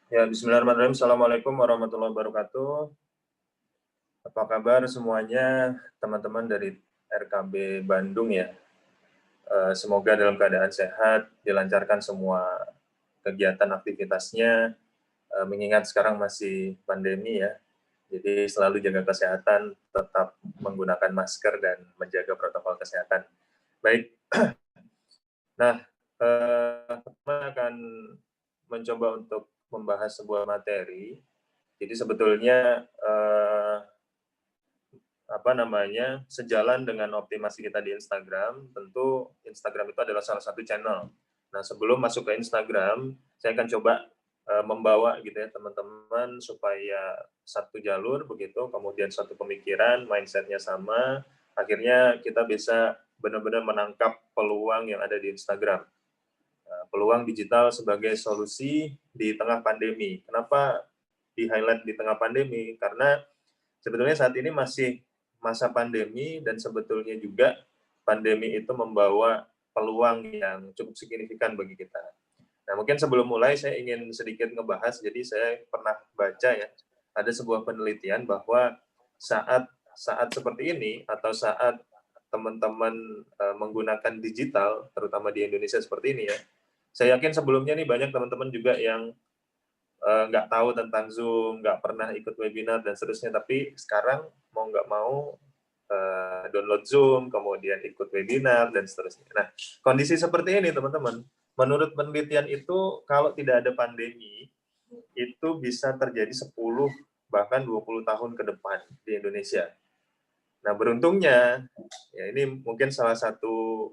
Ya, bismillahirrahmanirrahim. Assalamualaikum warahmatullahi wabarakatuh. Apa kabar semuanya, teman-teman dari RKB Bandung ya? Semoga dalam keadaan sehat, dilancarkan semua kegiatan aktivitasnya, mengingat sekarang masih pandemi ya. Jadi selalu jaga kesehatan, tetap menggunakan masker dan menjaga protokol kesehatan. Baik, nah, teman akan mencoba untuk membahas sebuah materi. Jadi sebetulnya sejalan dengan optimasi kita di Instagram, tentu Instagram itu adalah salah satu channel. Nah, sebelum masuk ke Instagram, saya akan coba membawa gitu ya teman-teman supaya satu jalur begitu, kemudian satu pemikiran, mindsetnya sama, akhirnya kita bisa benar-benar menangkap peluang yang ada di Instagram. Peluang digital sebagai solusi di tengah pandemi. Kenapa di-highlight di tengah pandemi? Karena sebetulnya saat ini masih masa pandemi dan sebetulnya juga pandemi itu membawa peluang yang cukup signifikan bagi kita. Nah, mungkin sebelum mulai saya ingin sedikit ngebahas, jadi saya pernah baca ya, ada sebuah penelitian bahwa saat saat seperti ini atau saat teman-teman menggunakan digital, terutama di Indonesia seperti ini ya, saya yakin sebelumnya nih banyak teman-teman juga yang nggak tahu tentang Zoom, nggak pernah ikut webinar dan seterusnya, tapi sekarang mau nggak mau download Zoom, kemudian ikut webinar dan seterusnya. Nah, kondisi seperti ini teman-teman, menurut penelitian itu kalau tidak ada pandemi, itu bisa terjadi 10 bahkan 20 tahun ke depan di Indonesia. Nah, beruntungnya, ya ini mungkin salah satu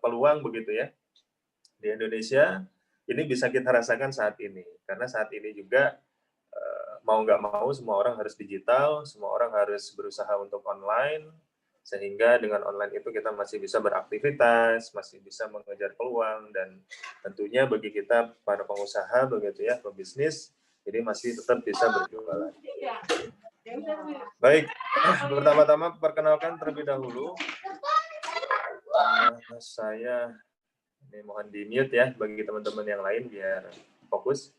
peluang begitu ya, di Indonesia, ini bisa kita rasakan saat ini. Karena saat ini juga mau nggak mau semua orang harus digital, semua orang harus berusaha untuk online, sehingga dengan online itu kita masih bisa beraktivitas, masih bisa mengejar peluang, dan tentunya bagi kita para pengusaha begitu ya, pebisnis, jadi masih tetap bisa berjualan. Baik, pertama-tama perkenalkan terlebih dahulu, saya ini mohon di mute ya bagi teman-teman yang lain biar fokus.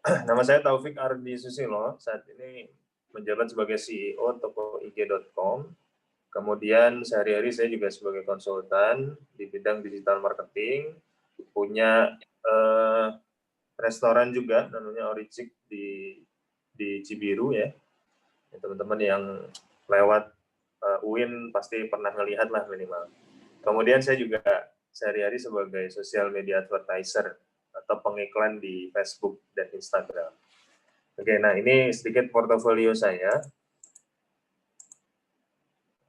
Nama saya Taufik Ardi Susilo, saat ini menjabat sebagai CEO toko IG.com. Kemudian sehari-hari saya juga sebagai konsultan di bidang digital marketing, punya restoran juga namanya Oricik di Cibiru ya. Teman-teman yang lewat UIN pasti pernah melihat lah minimal. Kemudian saya juga sehari-hari sebagai social media advertiser atau pengiklan di Facebook dan Instagram. Oke, nah ini sedikit portofolio saya.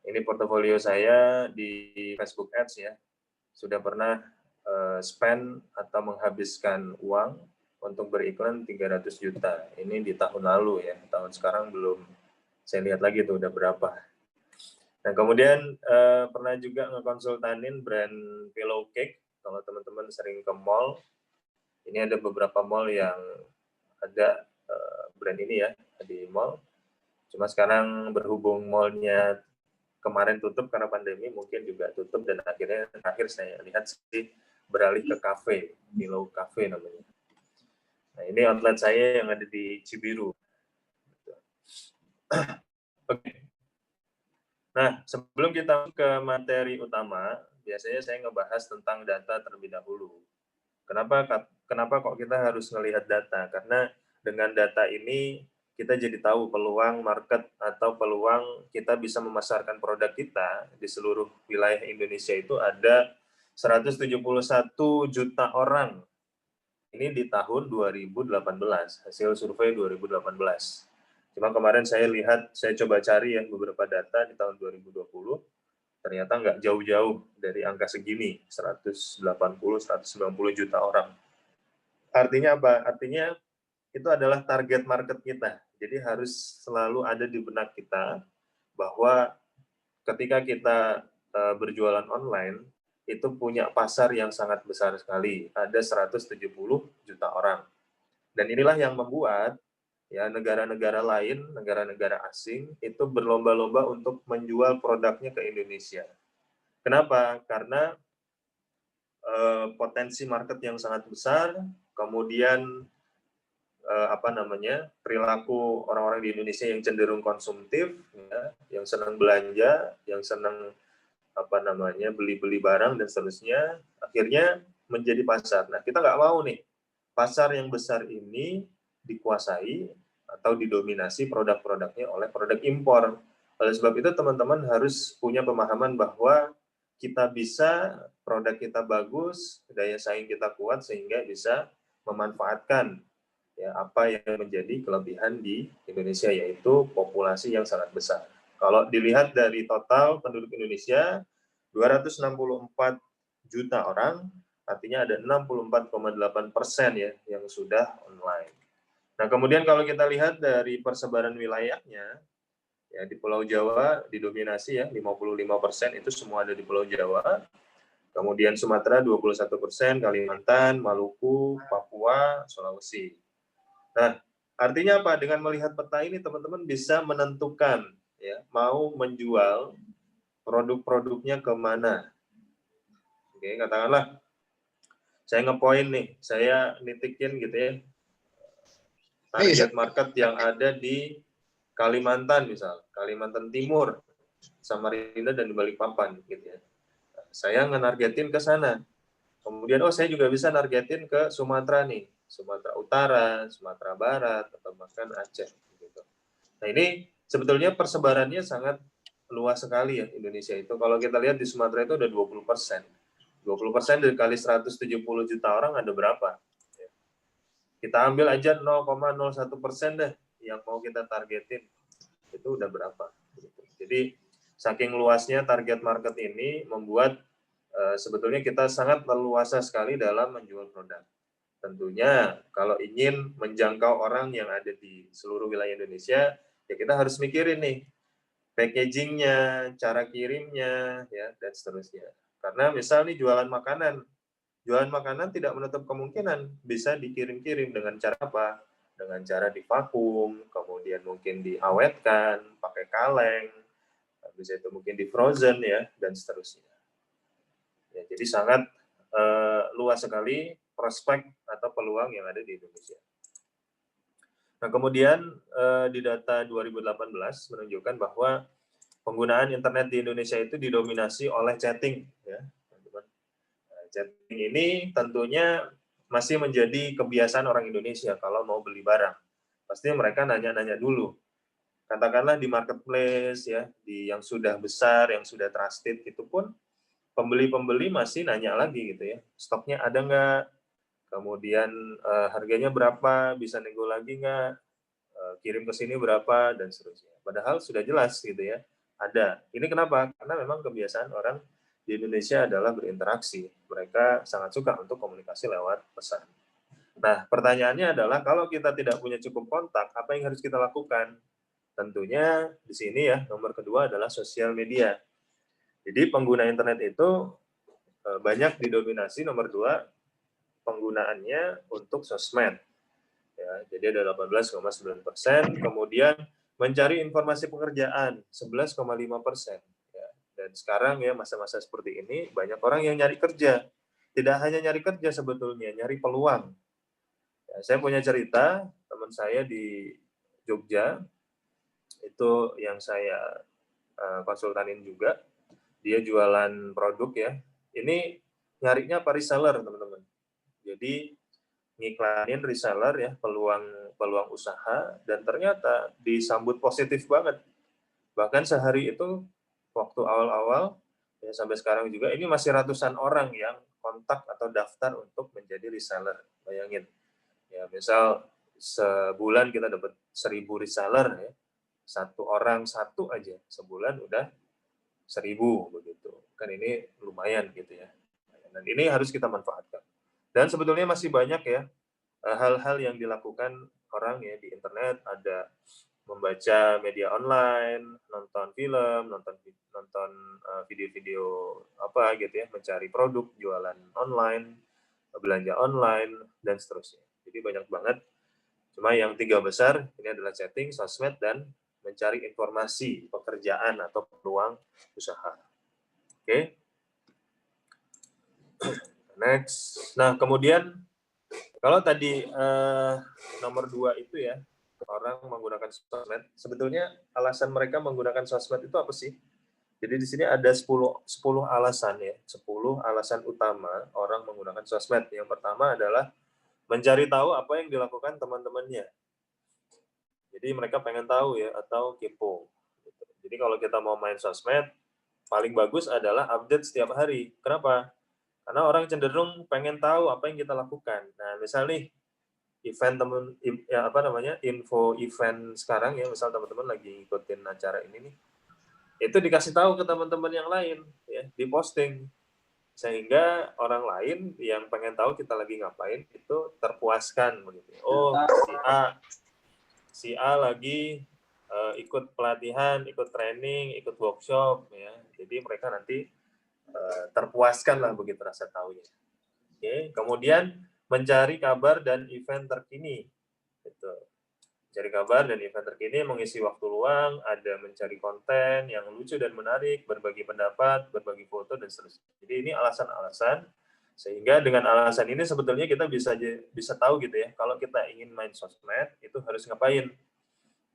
Ini portofolio saya di Facebook Ads ya. Sudah pernah spend atau menghabiskan uang untuk beriklan 300 juta. Ini di tahun lalu ya. Tahun sekarang belum saya lihat lagi tuh udah berapa. Nah, kemudian pernah juga ngekonsultanin brand Pillow Cake. Kalau teman-teman sering ke mall, ini ada beberapa mall yang ada brand ini ya di mall. Cuma sekarang berhubung mallnya kemarin tutup karena pandemi, mungkin juga tutup dan akhirnya terakhir saya lihat sih beralih ke kafe, Pillow Cafe namanya. Nah, ini outlet saya yang ada di Cibiru. Oke. Nah, sebelum kita ke materi utama, biasanya saya ngebahas tentang data terlebih dahulu. Kenapa kok kita harus melihat data? Karena dengan data ini kita jadi tahu peluang market atau peluang kita bisa memasarkan produk kita di seluruh wilayah Indonesia itu ada 171 juta orang. Ini di tahun 2018, hasil survei 2018. Cuma kemarin saya lihat, saya coba cari ya beberapa data di tahun 2020, ternyata nggak jauh-jauh dari angka segini, 180-190 juta orang. Artinya apa? Artinya itu adalah target market kita. Jadi harus selalu ada di benak kita bahwa ketika kita berjualan online, itu punya pasar yang sangat besar sekali. Ada 170 juta orang. Dan inilah yang membuat ya negara-negara lain, negara-negara asing itu berlomba-lomba untuk menjual produknya ke Indonesia. Kenapa? Karena potensi market yang sangat besar, kemudian perilaku orang-orang di Indonesia yang cenderung konsumtif, ya, yang senang belanja, yang senang beli-beli barang dan seterusnya, akhirnya menjadi pasar. Nah, kita nggak mau nih pasar yang besar ini dikuasai atau didominasi produk-produknya oleh produk impor. Oleh sebab itu teman-teman harus punya pemahaman bahwa kita bisa, produk kita bagus, daya saing kita kuat sehingga bisa memanfaatkan ya apa yang menjadi kelebihan di Indonesia, yaitu populasi yang sangat besar. Kalau dilihat dari total penduduk Indonesia 264 juta orang, artinya ada 64,8% ya yang sudah online. Nah, kemudian kalau kita lihat dari persebaran wilayahnya, ya di Pulau Jawa didominasi ya 55% itu semua ada di Pulau Jawa. Kemudian Sumatera 21%, Kalimantan, Maluku, Papua, Sulawesi. Nah, artinya apa? Dengan melihat peta ini teman-teman bisa menentukan ya mau menjual produk-produknya kemana. Oke, katakanlah saya ngepoin nih, saya nitikin gitu ya target market yang ada di Kalimantan misal, Kalimantan Timur, Samarinda dan Balikpapan gitu ya. Saya nge-nargetin ke sana. Kemudian saya juga bisa nargetin ke Sumatera nih, Sumatera Utara, Sumatera Barat, atau bahkan Aceh gitu. Nah, ini sebetulnya persebarannya sangat luas sekali ya Indonesia itu. Kalau kita lihat di Sumatera itu ada 20%. 20% dari kali 170 juta orang ada berapa? Kita ambil aja 0,01% deh yang mau kita targetin. Itu udah berapa? Jadi saking luasnya target market ini membuat sebetulnya kita sangat leluasa sekali dalam menjual produk. Tentunya kalau ingin menjangkau orang yang ada di seluruh wilayah Indonesia, ya kita harus mikirin nih packagingnya, cara kirimnya, ya dan seterusnya. Karena misal nih jualan makanan tidak menutup kemungkinan bisa dikirim-kirim dengan cara apa? Dengan cara divakum, kemudian mungkin diawetkan, pakai kaleng, bisa itu mungkin di frozen ya dan seterusnya. Ya, jadi sangat luas sekali prospek atau peluang yang ada di Indonesia. Nah, kemudian di data 2018 menunjukkan bahwa penggunaan internet di Indonesia itu didominasi oleh chatting, ya, teman-teman. Nah, chatting ini tentunya masih menjadi kebiasaan orang Indonesia kalau mau beli barang. Pasti mereka nanya-nanya dulu. Katakanlah di marketplace ya, di yang sudah besar, yang sudah trusted, itu pun pembeli-pembeli masih nanya lagi gitu ya. Stoknya ada nggak? Kemudian harganya berapa? Bisa nego lagi nggak? Kirim ke sini berapa? Dan seterusnya. Padahal sudah jelas gitu ya. Ada. Ini kenapa? Karena memang kebiasaan orang di Indonesia adalah berinteraksi. Mereka sangat suka untuk komunikasi lewat pesan. Nah, pertanyaannya adalah kalau kita tidak punya cukup kontak, apa yang harus kita lakukan? Tentunya di sini ya, nomor kedua adalah sosial media. Jadi pengguna internet itu banyak didominasi nomor dua penggunaannya untuk sosmed. Ya, jadi ada 18,9%. Kemudian mencari informasi pekerjaan 11,5%. Ya, dan sekarang ya masa-masa seperti ini banyak orang yang nyari kerja. Tidak hanya nyari kerja sebetulnya, nyari peluang. Ya, saya punya cerita teman saya di Jogja itu yang saya konsultanin juga. Dia jualan produk ya. Ini nyarinya apa reseller teman-teman. Jadi ngiklanin reseller ya peluang usaha dan ternyata disambut positif banget. Bahkan sehari itu waktu awal-awal ya sampai sekarang juga ini masih ratusan orang yang kontak atau daftar untuk menjadi reseller. Bayangin. Ya, misal sebulan kita dapat 1.000 reseller ya. Satu orang satu aja sebulan udah 1.000 begitu. Kan ini lumayan gitu ya. Dan ini harus kita manfaatkan. Dan sebetulnya masih banyak ya hal-hal yang dilakukan orang ya di internet, ada membaca media online, nonton film, nonton video-video apa gitu ya, mencari produk, jualan online, belanja online dan seterusnya. Jadi banyak banget. Cuma yang tiga besar ini adalah chatting, sosmed dan mencari informasi pekerjaan atau peluang usaha. Oke. Next. Nah, kemudian Kalau tadi nomor 2 itu ya, orang menggunakan sosmed, sebetulnya alasan mereka menggunakan sosmed itu apa sih? Jadi di sini ada 10 alasan ya, 10 alasan utama orang menggunakan sosmed. Yang pertama adalah mencari tahu apa yang dilakukan teman-temannya. Jadi mereka pengen tahu ya, atau kepo. Jadi kalau kita mau main sosmed, paling bagus adalah update setiap hari. Kenapa? Karena orang cenderung pengen tahu apa yang kita lakukan. Nah, misal nih, event ya apa namanya, info event sekarang ya, misal teman-teman lagi ikutin acara ini nih, itu dikasih tahu ke teman-teman yang lain ya, diposting, sehingga orang lain yang pengen tahu kita lagi ngapain itu terpuaskan begitu. Oh, si A lagi ikut pelatihan, ikut training, ikut workshop ya, jadi mereka nanti terpuaskan lah begitu rasa tahunya. Oke, kemudian mencari kabar dan event terkini. Gitu. Mencari kabar dan event terkini, mengisi waktu luang, ada mencari konten yang lucu dan menarik, berbagi pendapat, berbagi foto, dan seterusnya. Jadi ini alasan-alasan, sehingga dengan alasan ini sebetulnya kita bisa tahu gitu ya, kalau kita ingin main sosmed, itu harus ngapain.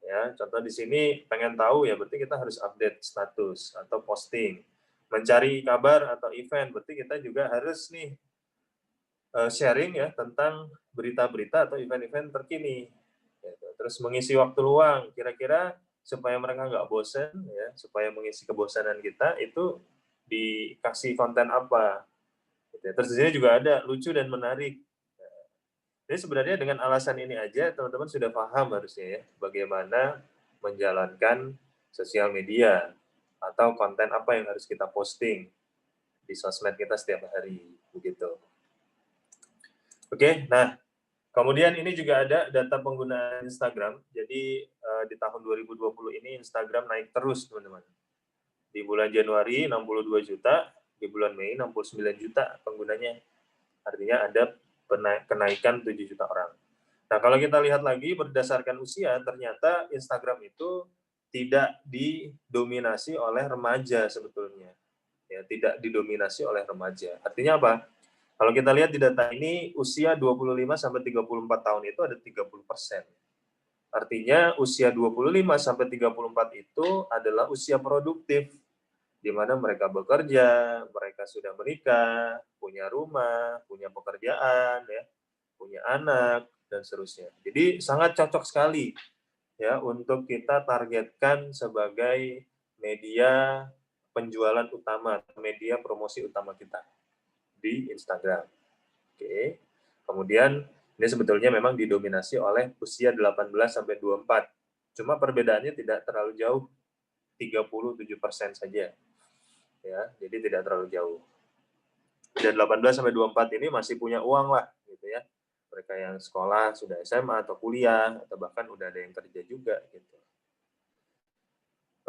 Ya, contoh di sini pengen tahu ya, berarti kita harus update status atau posting. Mencari kabar atau event, berarti kita juga harus nih sharing ya tentang berita-berita atau event-event terkini. Terus mengisi waktu luang, kira-kira supaya mereka nggak bosen ya, supaya mengisi kebosanan kita itu dikasih konten apa. Terus di sini juga ada lucu dan menarik. Jadi sebenarnya dengan alasan ini aja teman-teman sudah paham harusnya ya bagaimana menjalankan sosial media atau konten apa yang harus kita posting di sosmed kita setiap hari begitu. Oke, nah kemudian ini juga ada data penggunaan Instagram. Jadi di tahun 2020 ini Instagram naik terus, teman-teman. Di bulan Januari 62 juta, di bulan Mei 69 juta penggunanya. Artinya ada kenaikan 7 juta orang. Nah, kalau kita lihat lagi berdasarkan usia, ternyata Instagram itu tidak didominasi oleh remaja sebetulnya. Ya, tidak didominasi oleh remaja. Artinya apa? Kalau kita lihat di data ini, usia 25 sampai 34 tahun itu ada 30%. Artinya usia 25 sampai 34 itu adalah usia produktif, di mana mereka bekerja, mereka sudah menikah, punya rumah, punya pekerjaan, ya, punya anak, dan seterusnya. Jadi sangat cocok sekali ya untuk kita targetkan sebagai media penjualan utama, media promosi utama kita di Instagram. Oke. Kemudian ini sebetulnya memang didominasi oleh usia 18 sampai 24. Cuma perbedaannya tidak terlalu jauh, 37% saja. Ya, jadi tidak terlalu jauh. Dan 18 sampai 24 ini masih punya uang lah gitu ya. Mereka yang sekolah sudah SMA atau kuliah atau bahkan udah ada yang kerja juga gitu.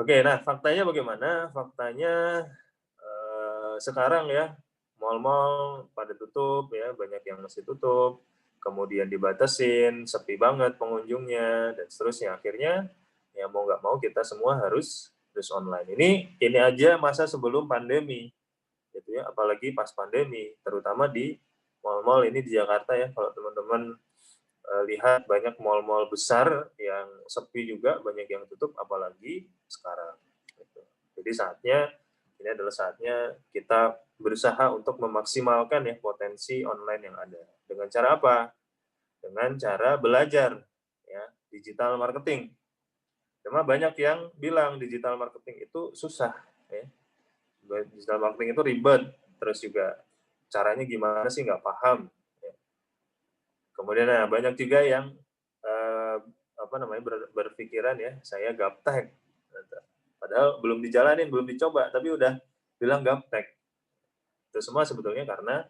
Oke, nah faktanya bagaimana? Faktanya sekarang ya mal-mal pada tutup ya, banyak yang masih tutup, kemudian dibatasin, sepi banget pengunjungnya dan seterusnya. Akhirnya ya mau nggak mau kita semua harus online. Ini aja masa sebelum pandemi, gitu ya. Apalagi pas pandemi, terutama di mal-mal ini di Jakarta ya. Kalau teman-teman lihat banyak mal-mal besar yang sepi juga, banyak yang tutup, apalagi sekarang. Gitu. Jadi ini adalah saatnya kita berusaha untuk memaksimalkan ya potensi online yang ada. Dengan cara apa? Dengan cara belajar ya digital marketing. Cuma banyak yang bilang digital marketing itu susah ya. Digital marketing itu ribet, terus juga caranya gimana sih nggak paham. Ya. Kemudian banyak juga yang berpikiran ya saya gaptek. Padahal belum dijalanin, belum dicoba, tapi udah bilang gaptek. Itu semua sebetulnya karena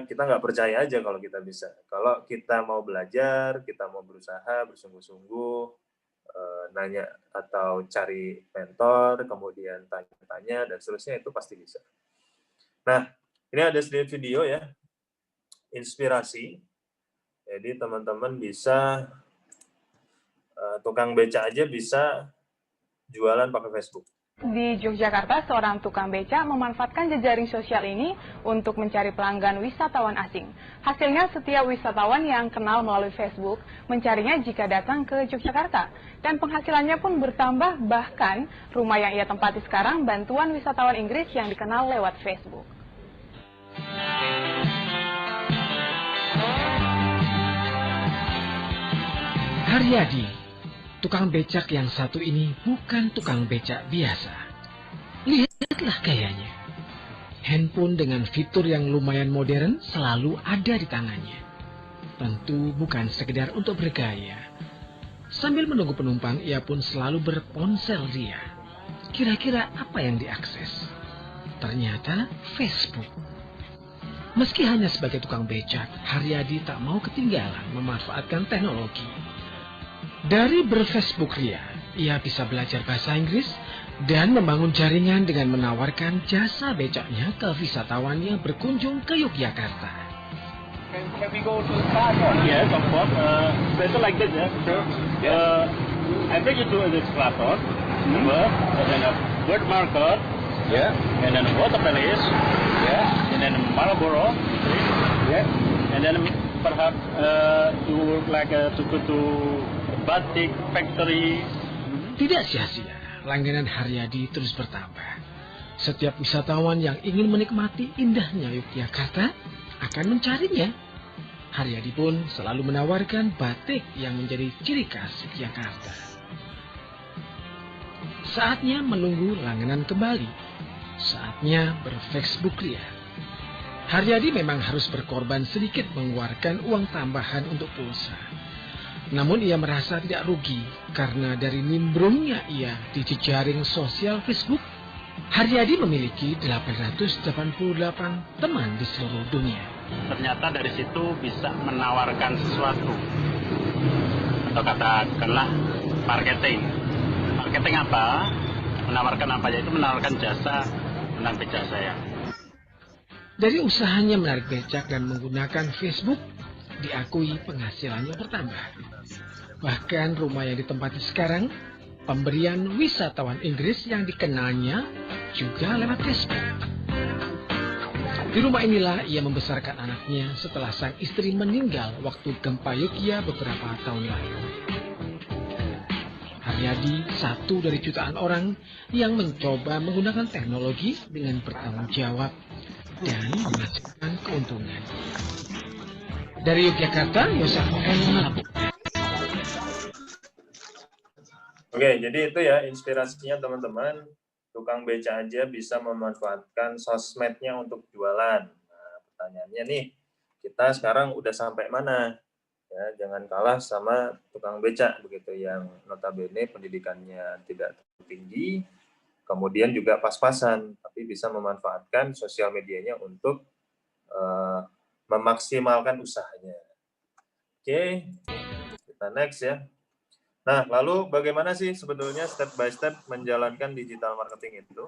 kita nggak percaya aja kalau kita bisa. Kalau kita mau belajar, kita mau berusaha bersungguh-sungguh, nanya atau cari mentor, kemudian tanya-tanya dan seterusnya, itu pasti bisa. Nah, ini ada sedikit video ya, inspirasi. Jadi teman-teman bisa tukang beca aja bisa jualan pakai Facebook. Di Yogyakarta, seorang tukang beca memanfaatkan jejaring sosial ini untuk mencari pelanggan wisatawan asing. Hasilnya, setiap wisatawan yang kenal melalui Facebook mencarinya jika datang ke Yogyakarta. Dan penghasilannya pun bertambah, bahkan rumah yang ia tempati sekarang bantuan wisatawan Inggris yang dikenal lewat Facebook. Haryadi, tukang becak yang satu ini bukan tukang becak biasa. Lihatlah gayanya. Handphone dengan fitur yang lumayan modern selalu ada di tangannya. Tentu bukan sekedar untuk bergaya. Sambil menunggu penumpang, ia pun selalu berponsel ria. Kira-kira apa yang diakses? Ternyata Facebook. Meski hanya sebagai tukang becak, Haryadi tak mau ketinggalan memanfaatkan teknologi. Dari berFacebook ria, ia bisa belajar bahasa Inggris dan membangun jaringan dengan menawarkan jasa becaknya ke wisatawan yang berkunjung ke Yogyakarta. Can we go to Kraton? Yes, of course. Better like that, yeah. Sure. I bring you to this Kraton, and then a bird market, and then a water palace, and then Marlborough, and then perhaps you would like to go to batik factory. Tidak sia-sia, langganan Haryadi terus bertambah. Setiap wisatawan yang ingin menikmati indahnya Yogyakarta akan mencarinya. Haryadi pun selalu menawarkan batik yang menjadi ciri khas Yogyakarta. Saatnya menunggu langganan kembali. Saatnya berFacebook ria. Haryadi memang harus berkorban sedikit mengeluarkan uang tambahan untuk pulsa. Namun ia merasa tidak rugi karena dari nimbrungnya ia di jejaring sosial Facebook, Haryadi memiliki 888 teman di seluruh dunia. Ternyata dari situ bisa menawarkan sesuatu, atau katakanlah marketing. Marketing apa? Menawarkan apa? Yaitu menawarkan jasa tentang becak saya. Dari usahanya menarik becak dan menggunakan Facebook, diakui penghasilannya bertambah. Bahkan rumah yang ditempati sekarang, pemberian wisatawan Inggris yang dikenalnya juga lewat Facebook. Di rumah inilah ia membesarkan anaknya setelah sang istri meninggal waktu gempa Yogyakarta beberapa tahun lalu. Haryadi satu dari jutaan orang yang mencoba menggunakan teknologi dengan bertanggung jawab dan menghasilkan keuntungan. Dari Yogyakarta, Yosef N. melaporkan. Oke, jadi itu ya inspirasinya teman-teman. Tukang beca aja bisa memanfaatkan sosmednya untuk jualan. Nah, pertanyaannya nih, kita sekarang udah sampai mana? Ya, jangan kalah sama tukang beca begitu yang notabene pendidikannya tidak tinggi, kemudian juga pas-pasan, tapi bisa memanfaatkan sosial medianya untuk memaksimalkan usahanya. Oke, kita next ya. Nah, lalu bagaimana sih sebetulnya step by step menjalankan digital marketing itu?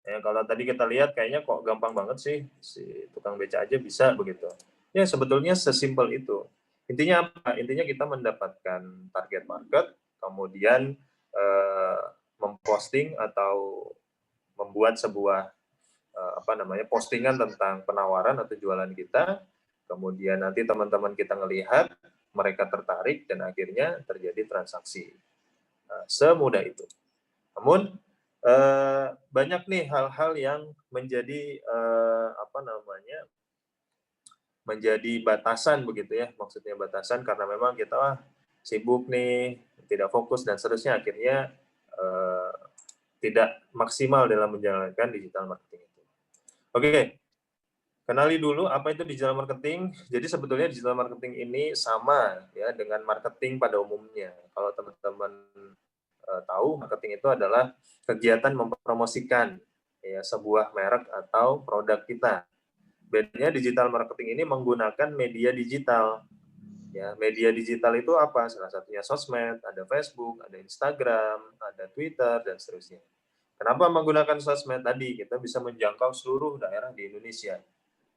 Ya, kalau tadi kita lihat kayaknya kok gampang banget sih, si tukang beca aja bisa begitu. Ya, sebetulnya sesimpel itu. Intinya apa? Intinya kita mendapatkan target market, kemudian memposting atau membuat sebuah postingan tentang penawaran atau jualan kita, kemudian nanti teman-teman kita ngelihat, mereka tertarik dan akhirnya terjadi transaksi. Semudah itu. Namun banyak nih hal-hal yang menjadi menjadi batasan begitu ya, maksudnya batasan karena memang kita sibuk nih, tidak fokus dan seterusnya, akhirnya tidak maksimal dalam menjalankan digital marketing itu. Oke. Kenali dulu apa itu digital marketing. Jadi sebetulnya digital marketing ini sama ya dengan marketing pada umumnya. Kalau teman-teman tahu, marketing itu adalah kegiatan mempromosikan ya sebuah merek atau produk kita. Bedanya digital marketing ini menggunakan media digital. Ya, media digital itu apa? Salah satunya sosmed, ada Facebook, ada Instagram, ada Twitter dan seterusnya. Kenapa menggunakan sosmed tadi? Kita bisa menjangkau seluruh daerah di Indonesia.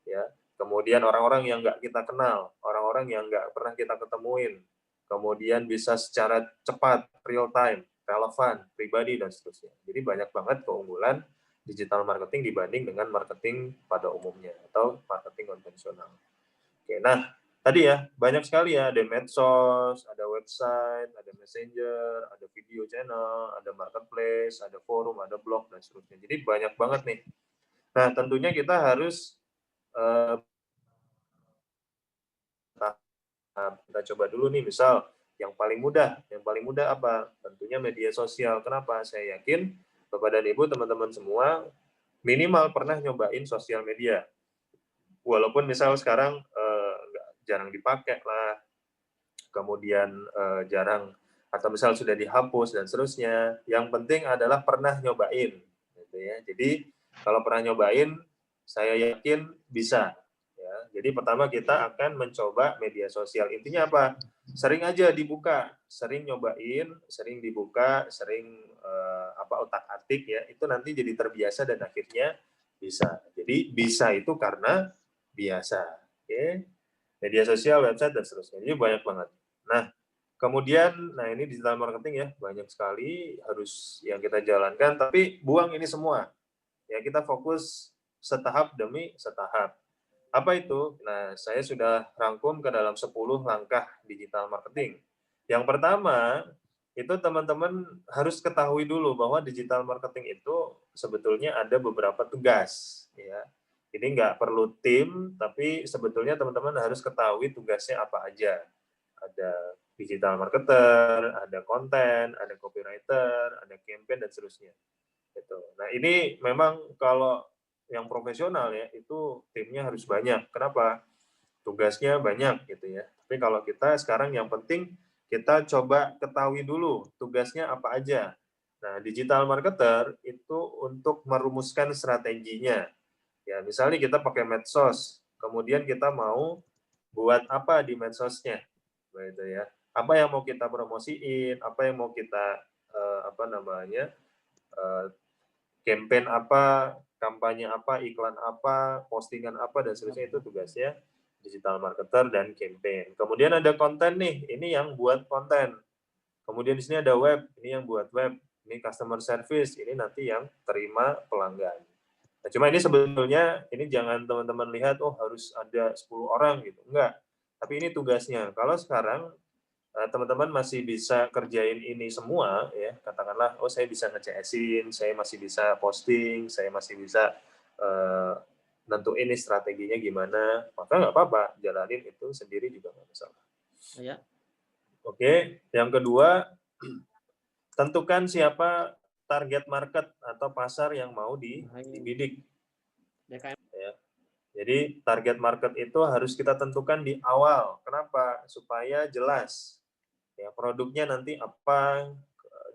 Ya, kemudian orang-orang yang nggak kita kenal, orang-orang yang nggak pernah kita ketemuin, kemudian bisa secara cepat, real time, relevan, pribadi, dan seterusnya. Jadi banyak banget keunggulan digital marketing dibanding dengan marketing pada umumnya atau marketing konvensional. Oke, nah tadi ya banyak sekali ya, ada medsos, ada website, ada messenger, ada video channel, ada marketplace, ada forum, ada blog, dan seterusnya. Jadi banyak banget nih. Nah tentunya kita harus kita coba dulu nih, misal yang paling mudah apa? Tentunya media sosial. Kenapa? Saya yakin Bapak dan Ibu, teman-teman semua minimal pernah nyobain sosial media. Walaupun misal sekarang jarang dipakai lah, kemudian jarang, atau misal sudah dihapus dan seterusnya. Yang penting adalah pernah nyobain, gitu ya. Jadi kalau pernah nyobain, saya yakin bisa. Ya. Jadi pertama kita akan mencoba media sosial. Intinya apa? Sering aja dibuka, sering nyobain, sering dibuka, sering otak-atik ya. Itu nanti jadi terbiasa dan akhirnya bisa. Jadi bisa itu karena biasa. Oke. Media sosial, website, dan seterusnya. Jadi banyak banget. Nah, kemudian, ini digital marketing ya, banyak sekali harus yang kita jalankan, tapi buang ini semua. Ya, kita fokus setahap demi setahap. Apa itu? Nah, saya sudah rangkum ke dalam 10 langkah digital marketing. Yang pertama, itu teman-teman harus ketahui dulu bahwa digital marketing itu sebetulnya ada beberapa tugas. Ya. Ini nggak perlu tim, tapi sebetulnya teman-teman harus ketahui tugasnya apa aja. Ada digital marketer, ada konten, ada copywriter, ada campaign, dan seterusnya. Gitu. Nah ini memang kalau yang profesional ya, itu timnya harus banyak. Kenapa? Tugasnya banyak gitu ya. Tapi kalau kita sekarang yang penting kita coba ketahui dulu tugasnya apa aja. Nah, digital marketer itu untuk merumuskan strateginya. Ya, misalnya kita pakai medsos, kemudian kita mau buat apa di medsosnya, gitu ya. Apa yang mau kita promosiin, apa yang mau kita campaign apa, kampanye apa, iklan apa, postingan apa, dan seterusnya. Itu tugasnya digital marketer dan campaign. Kemudian ada konten nih, ini yang buat konten. Kemudian di sini ada web, ini yang buat web. Ini customer service, ini nanti yang terima pelanggan. Nah, cuma ini sebetulnya, ini jangan teman-teman lihat, oh harus ada 10 orang gitu. Enggak. Tapi ini tugasnya. Kalau sekarang teman-teman masih bisa kerjain ini semua, ya katakanlah, oh saya bisa nge-CS-in, saya masih bisa posting, saya masih bisa nentuin ini strateginya gimana, maka nggak apa-apa, jalanin itu sendiri juga nggak masalah. Ya. Oke, yang kedua, tentukan siapa target market atau pasar yang mau dibidik. Ya. Jadi target market itu harus kita tentukan di awal. Kenapa? Supaya jelas ya produknya nanti apa,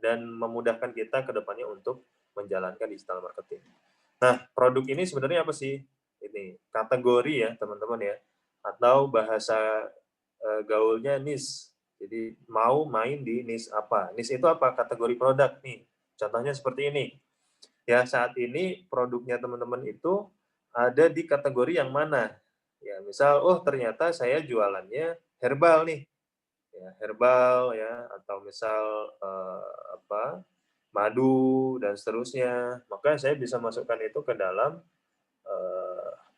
dan memudahkan kita ke depannya untuk menjalankan digital marketing. Nah, produk ini sebenarnya apa sih? Ini kategori ya teman-teman ya, atau bahasa gaulnya niche. Jadi mau main di niche apa? Niche itu apa? Kategori produk nih. Contohnya seperti ini. Ya, saat ini produknya teman-teman itu ada di kategori yang mana? Ya, misal, oh ternyata saya jualannya herbal nih. Ya, herbal ya, atau misal madu dan seterusnya. Maka saya bisa masukkan itu ke dalam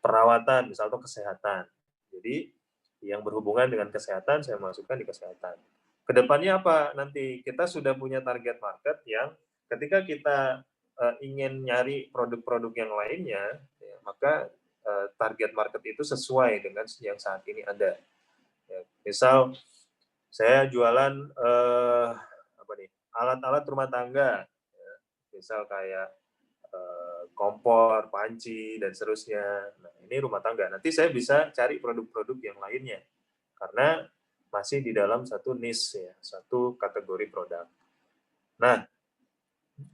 perawatan, misal atau kesehatan. Jadi yang berhubungan dengan kesehatan saya masukkan di kesehatan. Kedepannya apa? Nanti kita sudah punya target market yang ketika kita ingin nyari produk-produk yang lainnya, ya, maka target market itu sesuai dengan yang saat ini ada. Ya, misal saya jualan alat-alat rumah tangga, ya, misal kayak kompor, panci, dan seterusnya. Nah, ini rumah tangga. Nanti saya bisa cari produk-produk yang lainnya karena masih di dalam satu niche ya, satu kategori produk. Nah,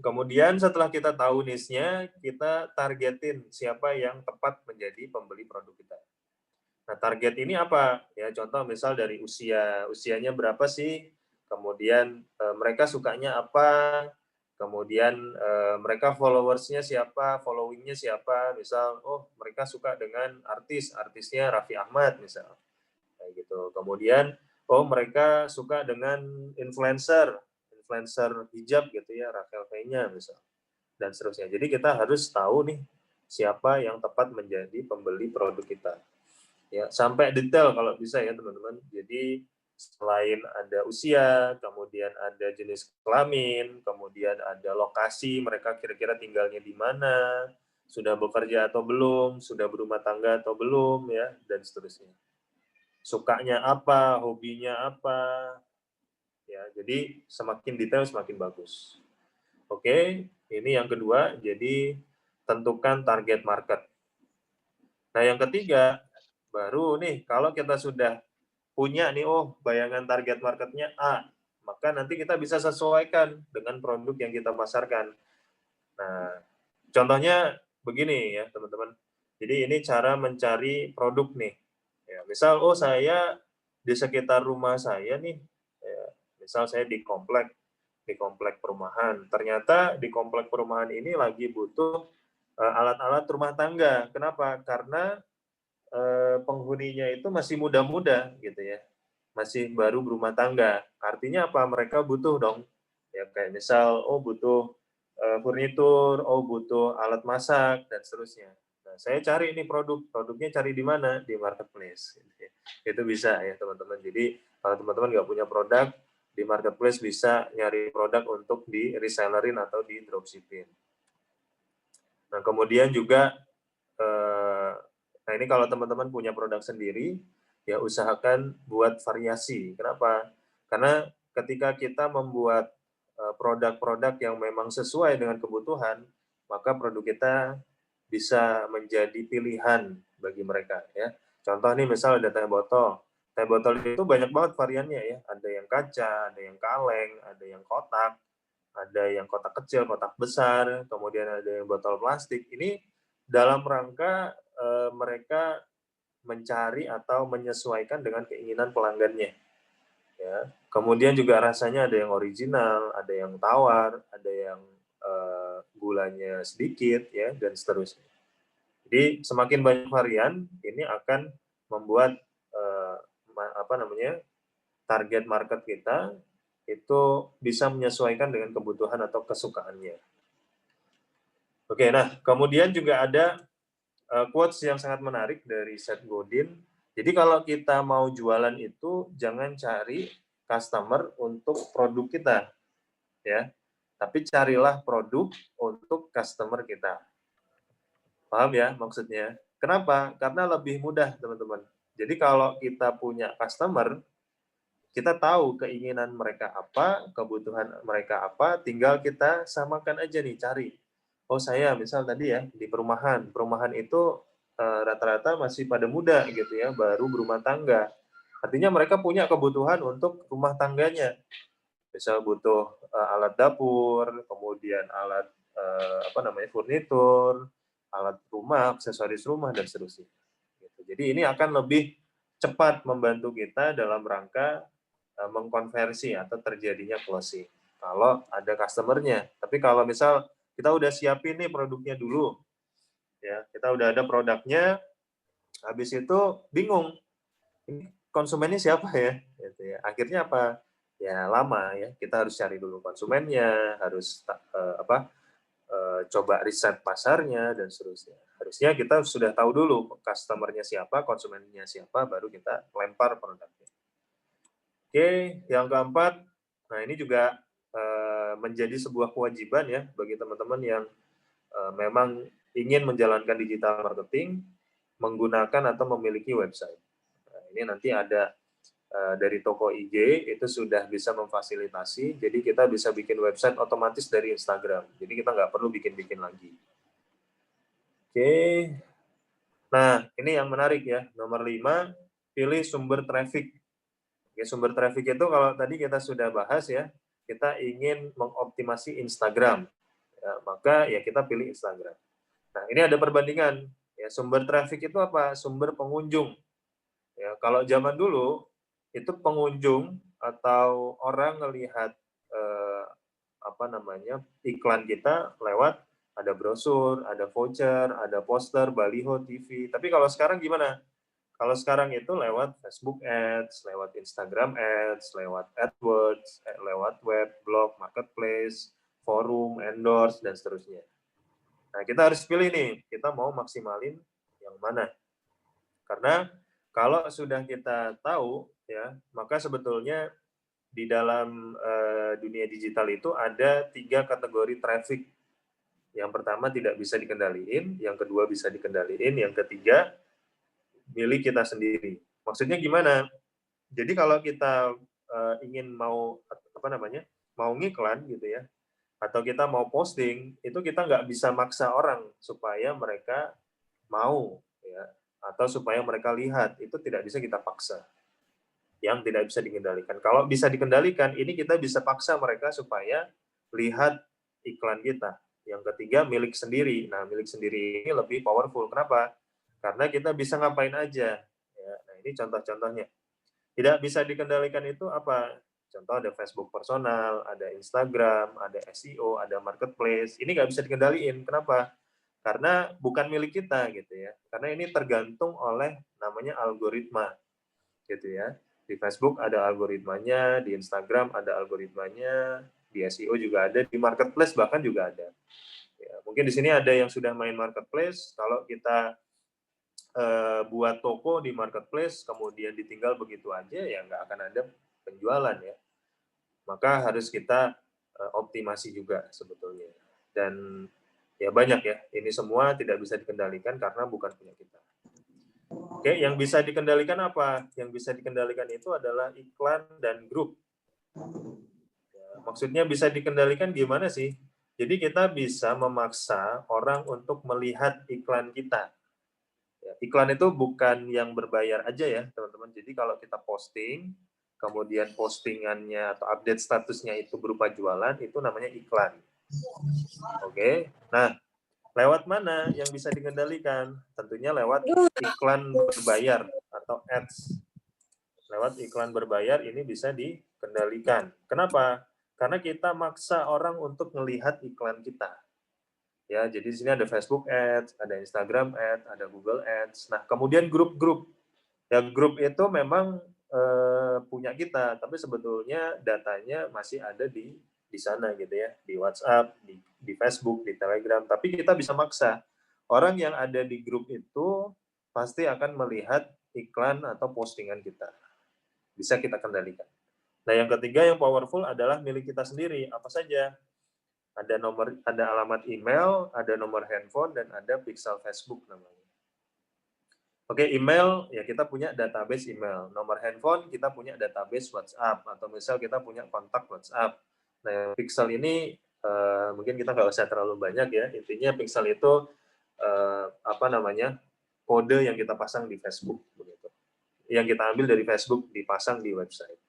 kemudian setelah kita tahu niche-nya, kita targetin siapa yang tepat menjadi pembeli produk kita. Nah, target ini apa? Ya, contoh misal dari usianya berapa sih? Kemudian mereka sukanya apa? Kemudian mereka followersnya siapa? Followingnya siapa? Misal, oh mereka suka dengan artisnya Raffi Ahmad misal. Kayak gitu. Kemudian, oh mereka suka dengan influencer influencer hijab gitu ya, Rachel Fenya misal, dan seterusnya. Jadi kita harus tahu nih siapa yang tepat menjadi pembeli produk kita. Ya, sampai detail kalau bisa ya teman-teman. Jadi selain ada usia, kemudian ada jenis kelamin, kemudian ada lokasi mereka kira-kira tinggalnya di mana, sudah bekerja atau belum, sudah berumah tangga atau belum ya, dan seterusnya. Sukanya apa, hobinya apa, ya. Jadi semakin detail semakin bagus. Oke, ini yang kedua. Jadi tentukan target market. Nah, yang ketiga baru nih kalau kita sudah punya nih, oh bayangan target marketnya A, maka nanti kita bisa sesuaikan dengan produk yang kita pasarkan. Nah, contohnya begini ya teman-teman. Jadi ini cara mencari produk nih. Ya, misal, oh saya di sekitar rumah saya nih, ya, misal saya di komplek perumahan. Ternyata di komplek perumahan ini lagi butuh alat-alat rumah tangga. Kenapa? Karena penghuninya itu masih muda-muda gitu ya, masih baru berumah tangga. Artinya apa? Mereka butuh dong, ya kayak misal, oh butuh furnitur, oh butuh alat masak dan seterusnya. Nah, saya cari ini produknya cari di mana? Di marketplace. Itu bisa ya teman-teman. Jadi kalau teman-teman nggak punya produk, di marketplace bisa nyari produk untuk di resellerin atau di dropshipping. Nah, kemudian juga nah ini kalau teman-teman punya produk sendiri, ya usahakan buat variasi. Kenapa? Karena ketika kita membuat produk-produk yang memang sesuai dengan kebutuhan, maka produk kita bisa menjadi pilihan bagi mereka. Ya. Contoh nih misal ada teh botol. Teh botol itu banyak banget variannya ya. Ada yang kaca, ada yang kaleng, ada yang kotak, ada yang kotak kecil, kotak besar, kemudian ada yang botol plastik. Ini dalam rangka mereka mencari atau menyesuaikan dengan keinginan pelanggannya. Ya. Kemudian juga rasanya ada yang original, ada yang tawar, ada yang gulanya sedikit, ya, dan seterusnya. Jadi semakin banyak varian, ini akan membuat target market kita itu bisa menyesuaikan dengan kebutuhan atau kesukaannya. Oke, nah kemudian juga ada quotes yang sangat menarik dari Seth Godin. Jadi kalau kita mau jualan itu jangan cari customer untuk produk kita, ya. Tapi carilah produk untuk customer kita. Paham ya maksudnya? Kenapa? Karena lebih mudah, teman-teman. Jadi kalau kita punya customer, kita tahu keinginan mereka apa, kebutuhan mereka apa, tinggal kita samakan aja nih, cari. Oh saya misal tadi ya di perumahan itu rata-rata masih pada muda gitu ya, baru berumah tangga. Artinya mereka punya kebutuhan untuk rumah tangganya. Misal butuh alat dapur, kemudian alat furnitur, alat rumah, aksesoris rumah dan seterusnya. Gitu. Jadi ini akan lebih cepat membantu kita dalam rangka mengkonversi atau terjadinya closing. Kalau ada customer-nya. Tapi kalau misal kita udah siapin nih produknya dulu, ya kita udah ada produknya, habis itu bingung, ini konsumennya siapa ya? Gitu ya. Akhirnya apa? Ya lama ya. Kita harus cari dulu konsumennya, harus coba riset pasarnya dan seterusnya. Harusnya kita sudah tahu dulu customer-nya siapa, konsumennya siapa, baru kita lempar produknya. Oke, yang keempat, nah ini juga menjadi sebuah kewajiban ya bagi teman-teman yang memang ingin menjalankan digital marketing menggunakan atau memiliki website. Nah, ini nanti ada dari toko IG itu sudah bisa memfasilitasi, jadi kita bisa bikin website otomatis dari Instagram. Jadi kita nggak perlu bikin-bikin lagi. Oke, nah ini yang menarik ya. Nomor 5, pilih sumber traffic. Oke, sumber traffic itu kalau tadi kita sudah bahas ya, kita ingin mengoptimasi Instagram, ya, maka ya kita pilih Instagram. Nah ini ada perbandingan. Ya, sumber traffic itu apa? Sumber pengunjung. Ya, kalau zaman dulu itu pengunjung atau orang melihat iklan kita lewat ada brosur, ada voucher, ada poster, baliho, TV. Tapi kalau sekarang gimana? Kalau sekarang itu lewat Facebook Ads, lewat Instagram Ads, lewat AdWords, lewat web, blog, marketplace, forum, endorse, dan seterusnya. Nah, kita harus pilih nih, kita mau maksimalin yang mana. Karena kalau sudah kita tahu, ya, maka sebetulnya di dalam dunia digital itu ada 3 kategori traffic. Yang pertama tidak bisa dikendaliin, yang kedua bisa dikendaliin, yang ketiga milik kita sendiri. Maksudnya gimana? Jadi kalau kita ingin mau mau ngiklan gitu ya, atau kita mau posting, itu kita nggak bisa maksa orang supaya mereka mau, ya, atau supaya mereka lihat, itu tidak bisa kita paksa. Yang tidak bisa dikendalikan. Kalau bisa dikendalikan, ini kita bisa paksa mereka supaya lihat iklan kita. Yang ketiga, milik sendiri. Nah, milik sendiri ini lebih powerful. Kenapa? Karena kita bisa ngapain aja. Ya, nah, ini contoh-contohnya. Tidak bisa dikendalikan itu apa? Contoh ada Facebook personal, ada Instagram, ada SEO, ada marketplace. Ini nggak bisa dikendaliin. Kenapa? Karena bukan milik kita gitu ya. Karena ini tergantung oleh namanya algoritma gitu ya. Di Facebook ada algoritmanya, di Instagram ada algoritmanya, di SEO juga ada, di marketplace bahkan juga ada. Ya, mungkin di sini ada yang sudah main marketplace. Kalau kita buat toko di marketplace, kemudian ditinggal begitu aja, ya nggak akan ada penjualan ya. Maka harus kita optimasi juga sebetulnya. Dan ya banyak ya, ini semua tidak bisa dikendalikan karena bukan punya kita. Oke, yang bisa dikendalikan apa? Yang bisa dikendalikan itu adalah iklan dan grup. Ya, maksudnya bisa dikendalikan gimana sih? Jadi kita bisa memaksa orang untuk melihat iklan kita. Ya, iklan itu bukan yang berbayar aja ya, teman-teman. Jadi kalau kita posting, kemudian postingannya atau update statusnya itu berupa jualan, itu namanya iklan. Oke, nah lewat mana yang bisa dikendalikan? Tentunya lewat iklan berbayar atau ads. Lewat iklan berbayar ini bisa dikendalikan. Kenapa? Karena kita maksa orang untuk melihat iklan kita. Ya, jadi di sini ada Facebook Ads, ada Instagram Ads, ada Google Ads. Nah, kemudian grup-grup. Ya, grup itu memang punya kita, tapi sebetulnya datanya masih ada di sana gitu ya, di WhatsApp, di Facebook, di Telegram. Tapi kita bisa maksa orang yang ada di grup itu pasti akan melihat iklan atau postingan kita. Bisa kita kendalikan. Nah, yang ketiga yang powerful adalah milik kita sendiri. Apa saja? Ada alamat email, ada nomor handphone, dan ada pixel Facebook namanya. Oke, email, ya kita punya database email. Nomor handphone, kita punya database WhatsApp. Atau misal kita punya kontak WhatsApp. Nah, yang pixel ini mungkin kita nggak usah terlalu banyak ya. Intinya pixel itu kode yang kita pasang di Facebook. Begitu. Yang kita ambil dari Facebook, dipasang di website.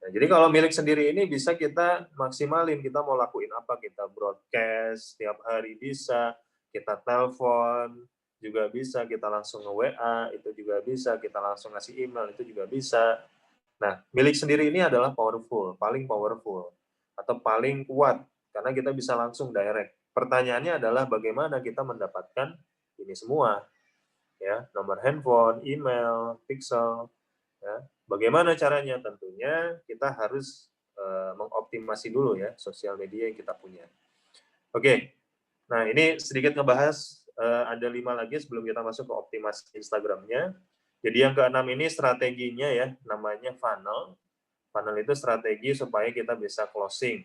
Nah, jadi kalau milik sendiri ini bisa kita maksimalin. Kita mau lakuin apa? Kita broadcast, setiap hari bisa. Kita telepon, juga bisa, kita langsung nge-WA, itu juga bisa, kita langsung ngasih email, itu juga bisa. Nah, milik sendiri ini adalah powerful, paling powerful, atau paling kuat, karena kita bisa langsung direct. Pertanyaannya adalah bagaimana kita mendapatkan ini semua, ya, nomor handphone, email, pixel, ya. Bagaimana caranya? Tentunya kita harus mengoptimasi dulu ya, sosial media yang kita punya. Oke, nah ini sedikit ngebahas ada 5 lagi sebelum kita masuk ke optimasi Instagramnya. Jadi yang keenam ini strateginya ya, namanya funnel. Funnel itu strategi supaya kita bisa closing.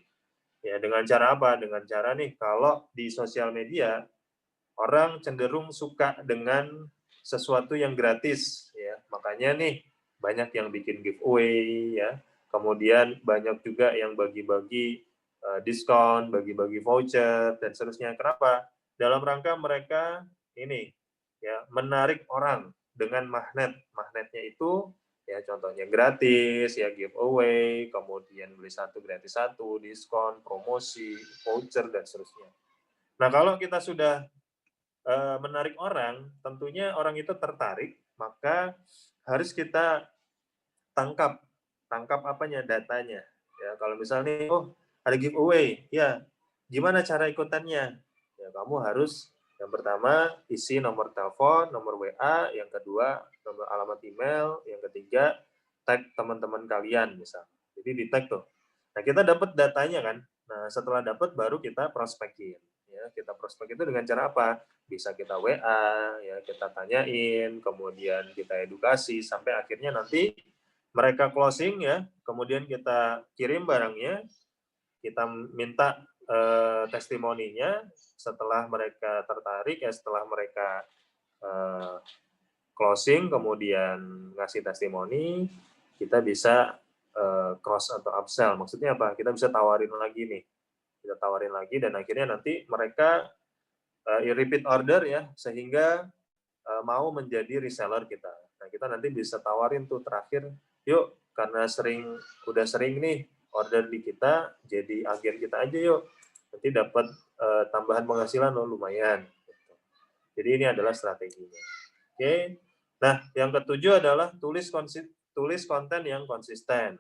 Ya, dengan cara apa? Dengan cara nih, kalau di sosial media, orang cenderung suka dengan sesuatu yang gratis. Ya. Makanya nih, banyak yang bikin giveaway, ya. Kemudian banyak juga yang bagi-bagi diskon, bagi-bagi voucher, dan seterusnya. Kenapa? Dalam rangka mereka ini ya menarik orang dengan magnet. Magnetnya itu ya contohnya gratis, ya giveaway, kemudian beli satu gratis satu, diskon, promosi, voucher dan seterusnya. Nah, kalau kita sudah menarik orang, tentunya orang itu tertarik, maka harus kita tangkap apanya, datanya. Ya, kalau misalnya ada giveaway, ya gimana cara ikutannya? Ya, kamu harus Yang pertama, isi nomor telepon, nomor WA, yang kedua, nomor alamat email, yang ketiga, tag teman-teman kalian misal. Jadi di tag tuh. Nah, kita dapat datanya kan. Nah, setelah dapat baru kita prospekin. Ya, kita prospek itu dengan cara apa? Bisa kita WA, ya, kita tanyain, kemudian kita edukasi sampai akhirnya nanti mereka closing ya, kemudian kita kirim barangnya, kita minta testimoninya. Setelah mereka tertarik ya, setelah mereka closing kemudian ngasih testimoni, kita bisa cross atau upsell. Maksudnya apa? Kita bisa tawarin lagi nih, kita tawarin lagi dan akhirnya nanti mereka repeat order ya, sehingga mau menjadi reseller kita. Nah, kita nanti bisa tawarin tuh terakhir, yuk karena udah sering nih order di kita, jadi agen kita aja yuk. Nanti dapat tambahan penghasilan loh lumayan. Jadi ini adalah strateginya. Oke. Nah, yang ketujuh adalah tulis konten yang konsisten.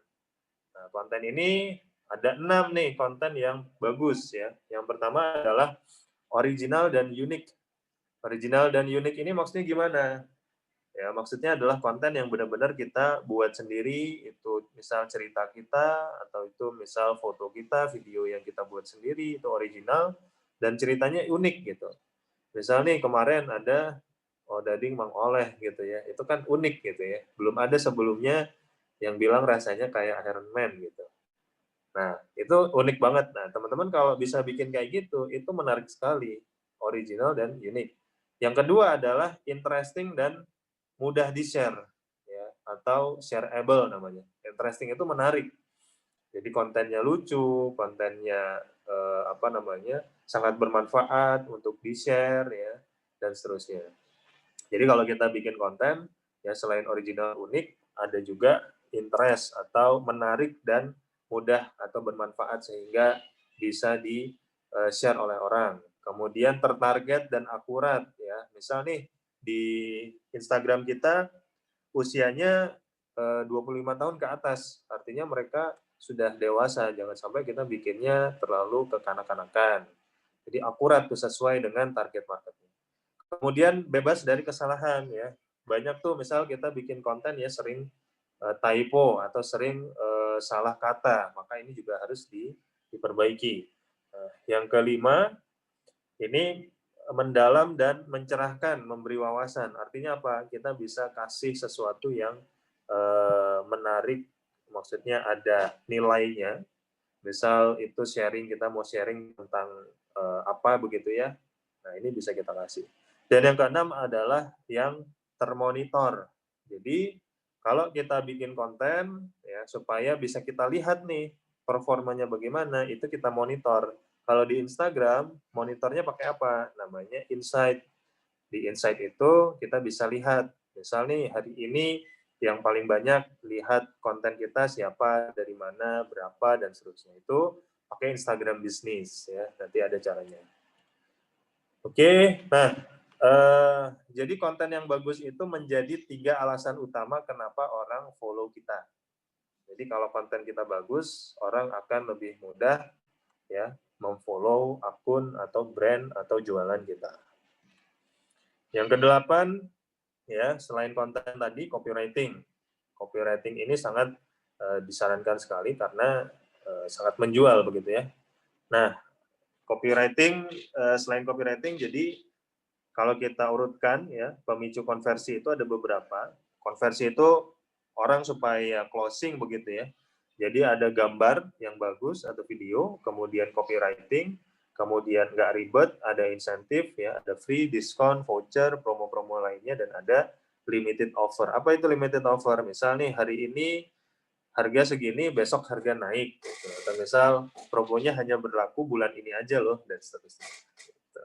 Nah, konten ini ada 6 nih konten yang bagus ya. Yang pertama adalah original dan unik. Original dan unik ini maksudnya gimana? Ya, maksudnya adalah konten yang benar-benar kita buat sendiri, itu misal cerita kita, atau itu misal foto kita, video yang kita buat sendiri, itu original, dan ceritanya unik gitu. Misal nih kemarin ada Odading Mang Oleh gitu ya, itu kan unik gitu ya, belum ada sebelumnya yang bilang rasanya kayak Iron Man gitu. Nah, itu unik banget. Nah, teman-teman kalau bisa bikin kayak gitu, itu menarik sekali, original dan unik. Yang kedua adalah interesting dan mudah di-share ya, atau shareable namanya. Interesting itu menarik. Jadi kontennya lucu, kontennya sangat bermanfaat untuk di-share ya, dan seterusnya. Jadi kalau kita bikin konten ya, selain original unik, ada juga interest atau menarik dan mudah atau bermanfaat sehingga bisa di-share oleh orang. Kemudian tertarget dan akurat ya. Misal nih di Instagram kita usianya 25 tahun ke atas, artinya mereka sudah dewasa, jangan sampai kita bikinnya terlalu kekanak-kanakan. Jadi akurat tuh sesuai dengan target marketnya. Kemudian bebas dari kesalahan ya. Banyak tuh misal kita bikin konten ya sering typo atau sering salah kata, maka ini juga harus diperbaiki. Yang kelima, ini mendalam dan mencerahkan, memberi wawasan. Artinya apa? Kita bisa kasih sesuatu yang menarik, maksudnya ada nilainya. Misal itu sharing, kita mau sharing tentang apa begitu ya. Nah, ini bisa kita kasih. Dan yang keenam adalah yang termonitor. Jadi kalau kita bikin konten ya supaya bisa kita lihat nih performanya bagaimana, itu kita monitor. Kalau di Instagram, monitornya pakai apa? Namanya insight. Di insight itu kita bisa lihat, misal nih hari ini yang paling banyak lihat konten kita siapa, dari mana, berapa, dan seterusnya. Itu pakai Instagram bisnis ya, nanti ada caranya. Oke, nah jadi konten yang bagus itu menjadi 3 alasan utama kenapa orang follow kita. Jadi kalau konten kita bagus, orang akan lebih mudah ya memfollow akun atau brand atau jualan kita. Yang kedelapan ya, selain konten tadi, copywriting. Copywriting ini sangat disarankan sekali karena sangat menjual begitu ya. Nah, copywriting, selain copywriting, jadi kalau kita urutkan ya, pemicu konversi itu ada beberapa. Konversi itu orang supaya closing begitu ya. Jadi ada gambar yang bagus atau video, kemudian copywriting, kemudian nggak ribet, ada insentif ya, ada free, diskon, voucher, promo-promo lainnya, dan ada limited offer. Apa itu limited offer? Misal nih hari ini harga segini, besok harga naik. Gitu. Atau misal promonya hanya berlaku bulan ini aja loh, dan seterusnya. Gitu.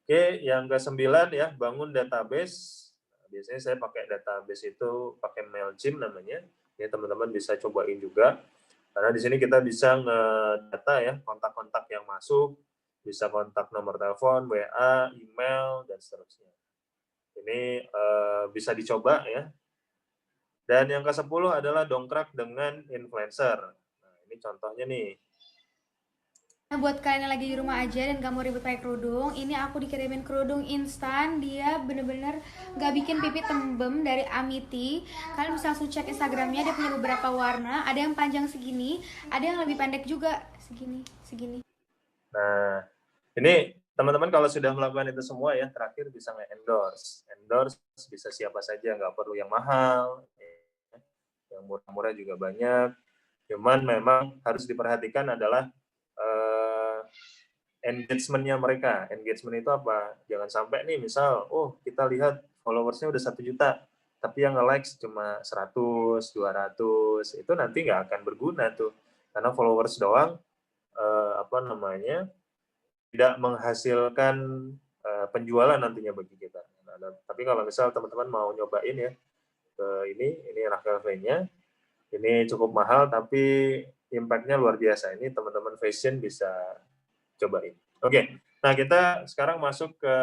Oke, yang ke-9 ya, bangun database. Biasanya saya pakai database itu pakai MailChimp namanya. Ya, teman-teman bisa cobain juga. Karena di sini kita bisa ngedata ya, kontak-kontak yang masuk, bisa kontak nomor telepon, WA, email, dan seterusnya. Ini bisa dicoba ya. Dan yang ke-10 adalah dongkrak dengan influencer. Nah, ini contohnya nih. Buat kalian yang lagi di rumah aja dan gak mau ribet pakai kerudung, ini aku dikirimin kerudung instan. Dia bener-bener gak bikin pipi tembem dari Amity. Kalian bisa langsung cek Instagramnya, dia punya beberapa warna. Ada yang panjang segini, ada yang lebih pendek juga, segini. Nah, ini teman-teman kalau sudah melakukan itu semua ya, terakhir bisa nge-endorse. Endorse bisa siapa saja, nggak perlu yang mahal, yang murah-murah juga banyak. Cuman memang harus diperhatikan adalah engagement-nya mereka. Engagement itu apa? Jangan sampai nih misal, oh kita lihat followersnya udah 1 juta, tapi yang nge-likes cuma 100, 200, itu nanti nggak akan berguna tuh. Karena followers doang, tidak menghasilkan penjualan nantinya bagi kita. Nah, tapi kalau misal teman-teman mau nyobain ya, ini Rafael V-nya, ini cukup mahal tapi impact-nya luar biasa. Ini teman-teman fashion bisa cobain. Oke, nah kita sekarang masuk ke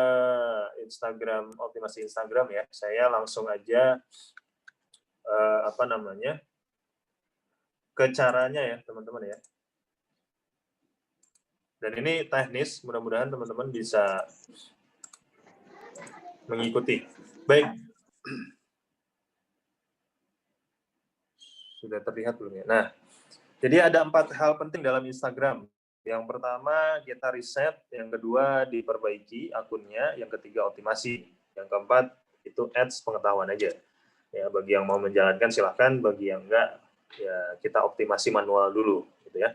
Instagram, optimasi Instagram ya. Saya langsung aja ke caranya ya teman-teman ya. Dan ini teknis, mudah-mudahan teman-teman bisa mengikuti. Baik. Sudah terlihat belum ya? Nah, jadi ada 4 hal penting dalam Instagram. Yang pertama, kita riset. Yang kedua, diperbaiki akunnya. Yang ketiga, optimasi. Yang keempat, itu ads pengetahuan aja. Ya, bagi yang mau menjalankan silahkan, bagi yang enggak, ya kita optimasi manual dulu. Gitu ya.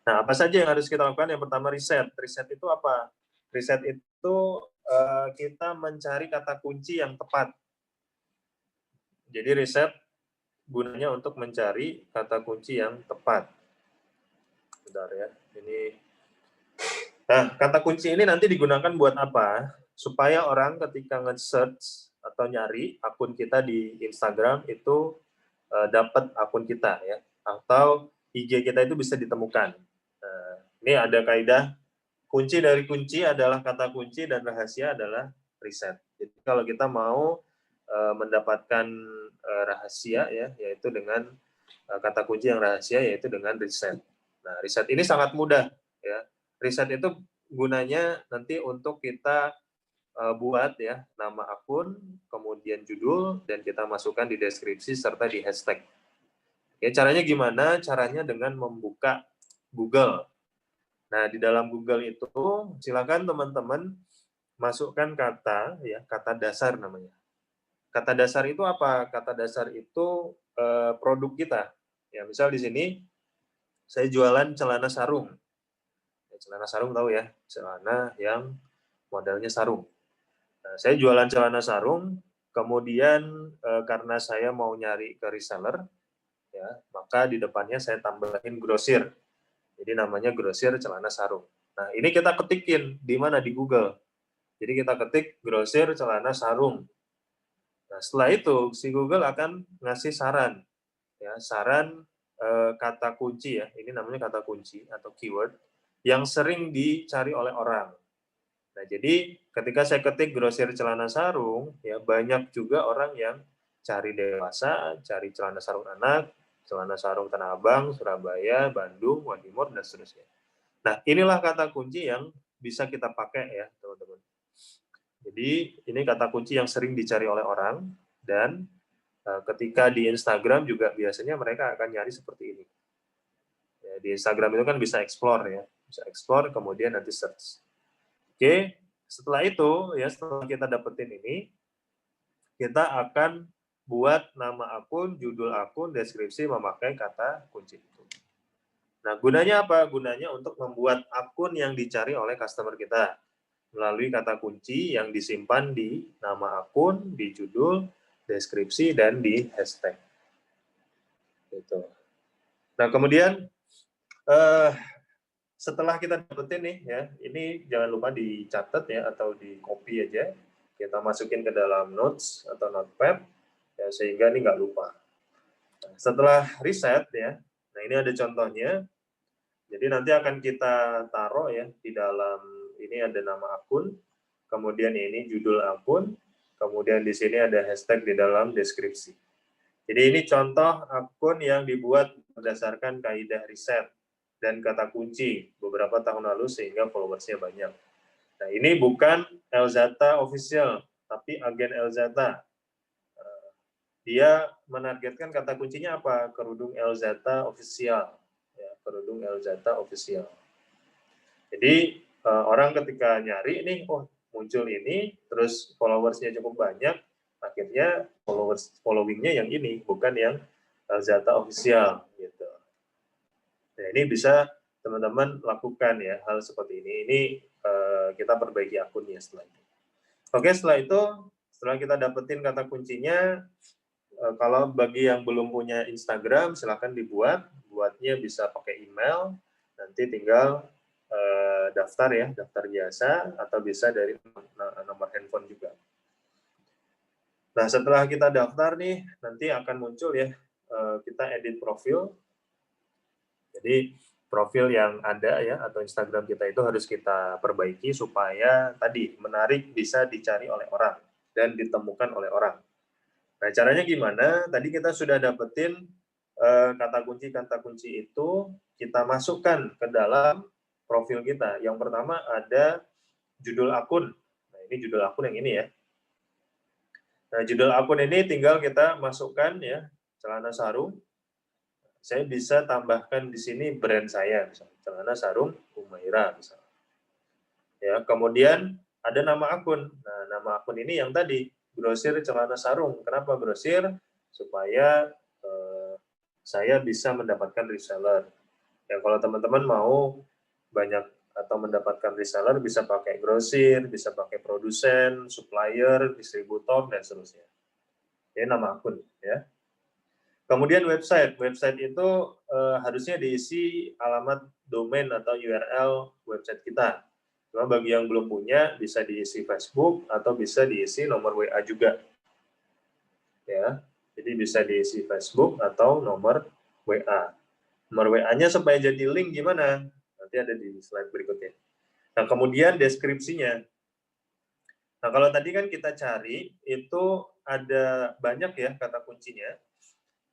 Nah, apa saja yang harus kita lakukan? Yang pertama, riset. Riset itu apa? Riset itu kita mencari kata kunci yang tepat. Jadi riset gunanya untuk mencari kata kunci yang tepat. Bentar ya, ini. Nah, kata kunci ini nanti digunakan buat apa? Supaya orang ketika nge-search atau nyari akun kita di Instagram itu dapat akun kita ya, atau IG kita itu bisa ditemukan. Nah, ini ada kaidah kunci dari kunci adalah kata kunci dan rahasia adalah riset. Jadi kalau kita mau mendapatkan rahasia ya, yaitu dengan kata kunci yang rahasia, yaitu dengan riset. Nah, riset ini sangat mudah ya. Riset itu gunanya nanti untuk kita buat ya nama akun, kemudian judul, dan kita masukkan di deskripsi serta di hashtag. Ya, caranya gimana? Caranya dengan membuka Google. Nah, di dalam Google itu silakan teman-teman masukkan kata ya, kata dasar namanya. Kata dasar itu apa? Kata dasar itu produk kita. Ya, misal di sini saya jualan celana sarung. Ya, celana sarung tahu ya, celana yang modelnya sarung. Nah, saya jualan celana sarung, kemudian karena saya mau nyari ke reseller, ya, maka di depannya saya tambahin grosir. Jadi namanya grosir celana sarung. Nah, ini kita ketikin di mana? Di Google. Jadi kita ketik grosir celana sarung. Nah, setelah itu si Google akan ngasih saran, ya, saran kata kunci ya. Ini namanya kata kunci atau keyword yang sering dicari oleh orang. Nah, jadi ketika saya ketik grosir celana sarung, ya banyak juga orang yang cari dewasa, cari celana sarung anak, celana sarung Tanah Abang, Surabaya, Bandung, Jawa Timur, dan seterusnya. Nah, inilah kata kunci yang bisa kita pakai ya, teman-teman. Jadi, ini kata kunci yang sering dicari oleh orang, dan ketika di Instagram juga biasanya mereka akan nyari seperti ini. Ya, di Instagram itu kan bisa explore ya, bisa explore, kemudian nanti search. Oke, setelah itu, ya setelah kita dapetin ini, kita akan buat nama akun, judul akun, deskripsi memakai kata kunci itu. Nah, gunanya apa? Gunanya untuk membuat akun yang dicari oleh customer kita melalui kata kunci yang disimpan di nama akun, di judul, deskripsi, dan di hashtag. Gitu. Nah, kemudian setelah kita dapetin nih ya, ini jangan lupa dicatat ya atau di copy aja. Kita masukin ke dalam notes atau notepad ya, sehingga ini nggak lupa. Nah, setelah riset ya, nah ini ada contohnya. Jadi nanti akan kita taruh ya di dalam, ini ada nama akun, kemudian ini judul akun, kemudian di sini ada hashtag di dalam deskripsi. Jadi ini contoh akun yang dibuat berdasarkan kaidah riset. dan kata kunci beberapa tahun lalu sehingga followersnya banyak. Nah, ini bukan Elzata official, tapi agen Elzata. Dia menargetkan kata kuncinya apa? Kerudung Elzata official. Ya, kerudung Elzata official. Jadi orang ketika nyari nih, oh muncul ini, terus followersnya cukup banyak, akhirnya followingnya yang ini, bukan yang Elzata official gitu. Nah, ini bisa teman-teman lakukan ya hal seperti ini. Ini kita perbaiki akunnya setelah itu. Oke, setelah itu, setelah kita dapetin kata kuncinya, kalau bagi yang belum punya Instagram, silahkan dibuat. Buatnya bisa pakai email, nanti tinggal daftar ya, daftar biasa, atau bisa dari nomor handphone juga. Nah, setelah kita daftar nih, nanti akan muncul ya, kita edit profil. Jadi, profil yang ada ya, atau Instagram kita itu harus kita perbaiki supaya tadi menarik, bisa dicari oleh orang, dan ditemukan oleh orang. Nah, caranya gimana? Tadi kita sudah dapetin kata kunci itu, kita masukkan ke dalam profil kita. Yang pertama ada judul akun. Nah, ini judul akun yang ini ya. Nah, judul akun ini tinggal kita masukkan ya, celana sarung. Saya bisa tambahkan di sini brand saya, misalnya celana sarung Humaira misalnya. Ya, kemudian ada nama akun. Nah, nama akun ini yang tadi, grosir celana sarung. Kenapa grosir? Supaya saya bisa mendapatkan reseller. Ya, kalau teman-teman mau banyak atau mendapatkan reseller, bisa pakai grosir, bisa pakai produsen, supplier, distributor, dan seterusnya. Ini nama akun ya. Kemudian website itu harusnya diisi alamat domain atau URL website kita. Cuma bagi yang belum punya, bisa diisi Facebook atau bisa diisi nomor WA juga. Ya, jadi bisa diisi Facebook atau nomor WA. Nomor WA-nya supaya jadi link gimana? Nanti ada di slide berikutnya. Nah, kemudian deskripsinya. Nah, kalau tadi kan kita cari, itu ada banyak ya kata kuncinya.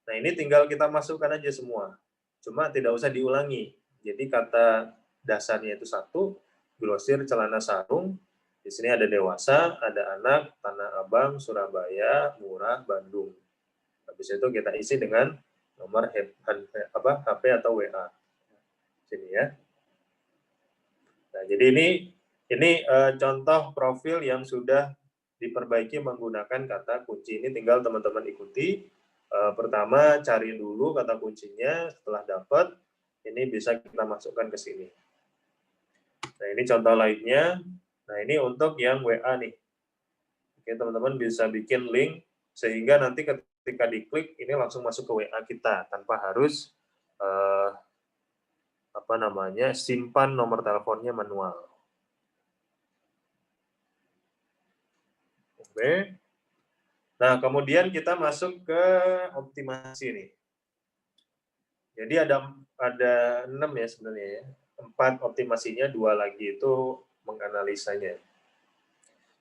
Nah, ini tinggal kita masukkan aja semua. Cuma tidak usah diulangi. Jadi kata dasarnya itu satu, grosir celana sarung. Di sini ada dewasa, ada anak, Tanah Abang, Surabaya, Murah, Bandung. Habis itu kita isi dengan nomor HP atau WA. Sini ya. Nah, jadi ini contoh profil yang sudah diperbaiki menggunakan kata kunci. Ini tinggal teman-teman ikuti. Pertama cari dulu kata kuncinya, setelah dapat ini bisa kita masukkan ke sini. Nah, ini contoh lainnya. Nah, ini untuk yang WA nih. Oke, teman-teman bisa bikin link sehingga nanti ketika diklik ini langsung masuk ke WA kita tanpa harus simpan nomor teleponnya manual. Oke. Nah, kemudian kita masuk ke optimasi nih. Jadi ada 6 ya sebenarnya ya. 4 optimasinya, 2 lagi itu menganalisanya.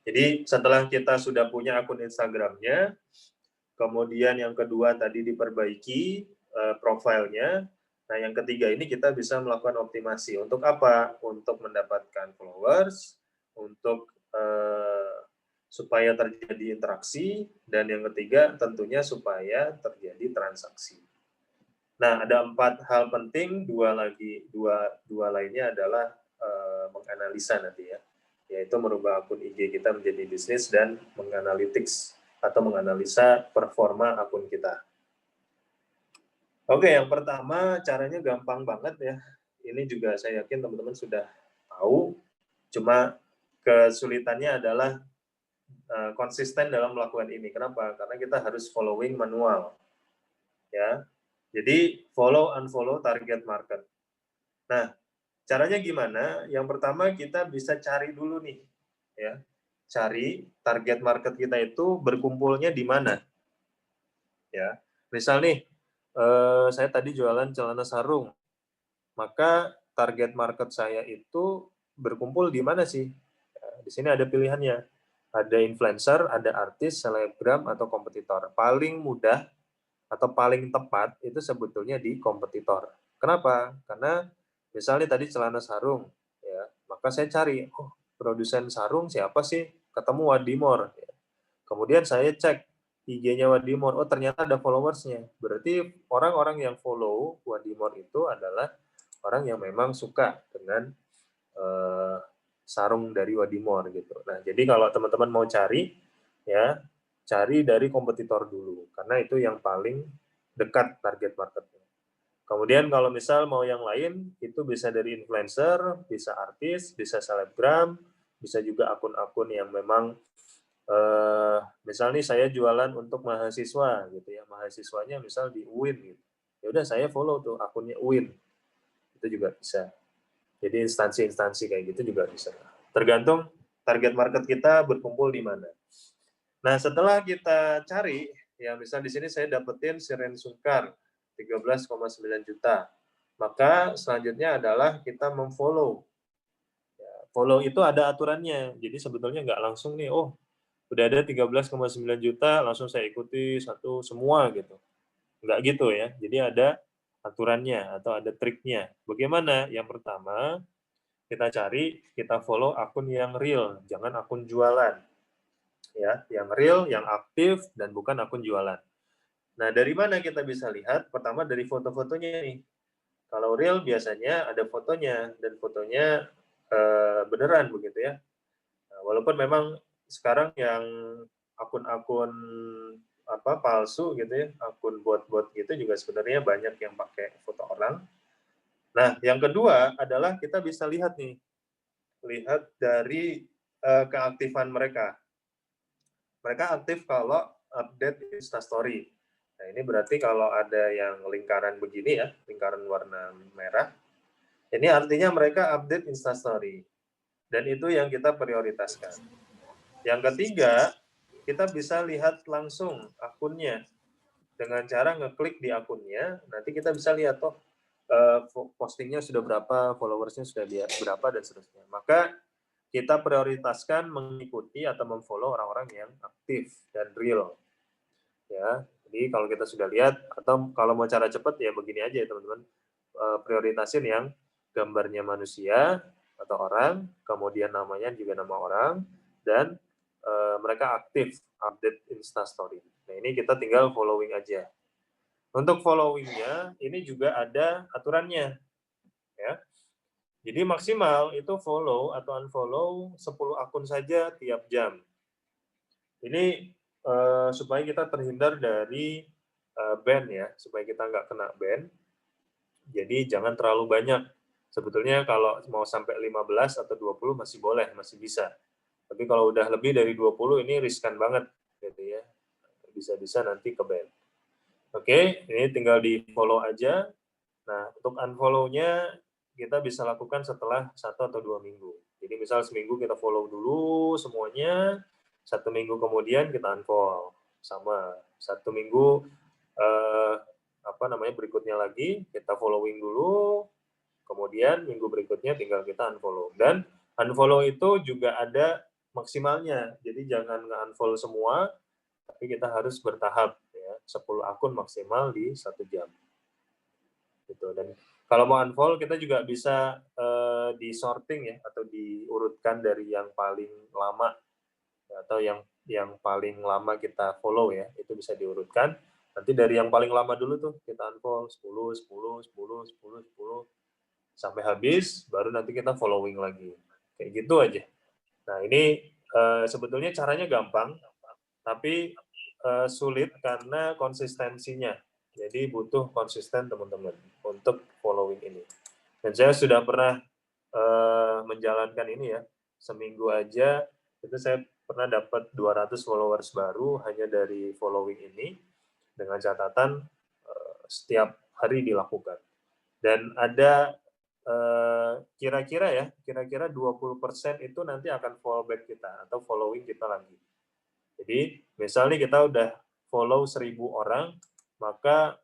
Jadi setelah kita sudah punya akun Instagramnya, kemudian yang kedua tadi diperbaiki profilnya. Nah, yang ketiga ini kita bisa melakukan optimasi. Untuk apa? Untuk mendapatkan followers, untuk supaya terjadi interaksi, dan yang ketiga tentunya supaya terjadi transaksi. Nah, ada 4 hal penting, dua lainnya adalah menganalisa nanti ya, yaitu merubah akun IG kita menjadi bisnis dan menganalitics atau menganalisa performa akun kita. Oke, yang pertama caranya gampang banget ya. Ini juga saya yakin teman-teman sudah tahu, cuma kesulitannya adalah konsisten dalam melakukan ini. Kenapa? Karena kita harus following manual. Ya. Jadi follow unfollow target market. Nah, caranya gimana? Yang pertama kita bisa cari dulu nih, ya. Cari target market kita itu berkumpulnya di mana. Ya. Misal nih, saya tadi jualan celana sarung. Maka target market saya itu berkumpul di mana sih? Di sini ada pilihannya. Ada influencer, ada artis, selebgram, atau kompetitor. Paling mudah atau paling tepat itu sebetulnya di kompetitor. Kenapa? Karena misalnya tadi celana sarung, ya, maka saya cari, oh produsen sarung siapa sih? Ketemu Wadimor. Ya. Kemudian saya cek IG-nya Wadimor, oh ternyata ada followersnya. Berarti orang-orang yang follow Wadimor itu adalah orang yang memang suka dengan sarung dari Wadimor gitu. Nah, jadi kalau teman-teman mau cari, ya cari dari kompetitor dulu, karena itu yang paling dekat target marketnya. Kemudian kalau misal mau yang lain, itu bisa dari influencer, bisa artis, bisa selebgram, bisa juga akun-akun yang memang misal nih saya jualan untuk mahasiswa gitu ya, mahasiswanya misal di UIN gitu. Ya udah saya follow tuh akunnya UIN. Itu juga bisa. Jadi instansi-instansi kayak gitu juga bisa. Tergantung target market kita berkumpul di mana. Nah, setelah kita cari, ya misal di sini saya dapetin Siren Sungkar 13,9 juta. Maka selanjutnya adalah kita memfollow. Ya, follow itu ada aturannya. Jadi sebetulnya nggak langsung nih, oh udah ada 13,9 juta, langsung saya ikuti satu semua gitu. Nggak gitu ya. Jadi ada aturannya atau ada triknya. Bagaimana? Yang pertama, kita cari, kita follow akun yang real, jangan akun jualan. Ya, yang real, yang aktif, dan bukan akun jualan. Nah, dari mana kita bisa lihat? Pertama dari foto-fotonya nih. Kalau real biasanya ada fotonya, dan fotonya beneran begitu ya. Nah, walaupun memang sekarang yang akun-akun palsu gitu ya, akun bot-bot gitu juga sebenarnya banyak yang pakai foto orang. Nah, yang kedua adalah kita bisa lihat nih, lihat dari keaktifan mereka. Mereka aktif kalau update Instastory. Nah, ini berarti kalau ada yang lingkaran begini ya, lingkaran warna merah, ini artinya mereka update Instastory. Dan itu yang kita prioritaskan. Yang ketiga, kita bisa lihat langsung akunnya. Dengan cara ngeklik di akunnya, nanti kita bisa lihat toh postingnya sudah berapa, followersnya sudah berapa, dan seterusnya. Maka kita prioritaskan mengikuti atau memfollow orang-orang yang aktif dan real. Ya, jadi kalau kita sudah lihat, atau kalau mau cara cepat ya begini aja ya teman-teman, prioritasin yang gambarnya manusia atau orang, kemudian namanya juga nama orang, dan mereka aktif update Instastory. Nah ini kita tinggal following aja. Untuk followingnya ini juga ada aturannya, ya. Jadi maksimal itu follow atau unfollow 10 akun saja tiap jam. Ini supaya kita terhindar dari ban ya, supaya kita nggak kena ban. Jadi jangan terlalu banyak. Sebetulnya kalau mau sampai 15 atau 20 masih boleh, masih bisa. Tapi kalau udah lebih dari 20 ini riskan banget gitu ya. Bisa-bisa nanti ke ban. Oke, ini tinggal di-follow aja. Nah, untuk unfollow-nya kita bisa lakukan setelah 1 atau 2 minggu. Jadi misal seminggu kita follow dulu semuanya, 1 minggu kemudian kita unfollow. Sama, 1 minggu berikutnya lagi kita following dulu, kemudian minggu berikutnya tinggal kita unfollow. Dan unfollow itu juga ada maksimalnya, jadi jangan nge-unfollow semua, tapi kita harus bertahap ya, 10 akun maksimal di 1 jam. Gitu. Dan kalau mau unfollow kita juga bisa di sorting ya, atau diurutkan dari yang paling lama atau yang paling lama kita follow ya, itu bisa diurutkan. Nanti dari yang paling lama dulu tuh kita unfollow 10 sampai habis, baru nanti kita following lagi. Kayak gitu aja. Nah, ini sebetulnya caranya gampang, tapi sulit karena konsistensinya. Jadi butuh konsisten teman-teman untuk following ini. Dan saya sudah pernah menjalankan ini ya, seminggu aja itu saya pernah dapat 200 followers baru hanya dari following ini, dengan catatan setiap hari dilakukan. Dan ada kira-kira 20% itu nanti akan follow back kita atau following kita lagi. Jadi misalnya kita udah follow 1.000 orang, maka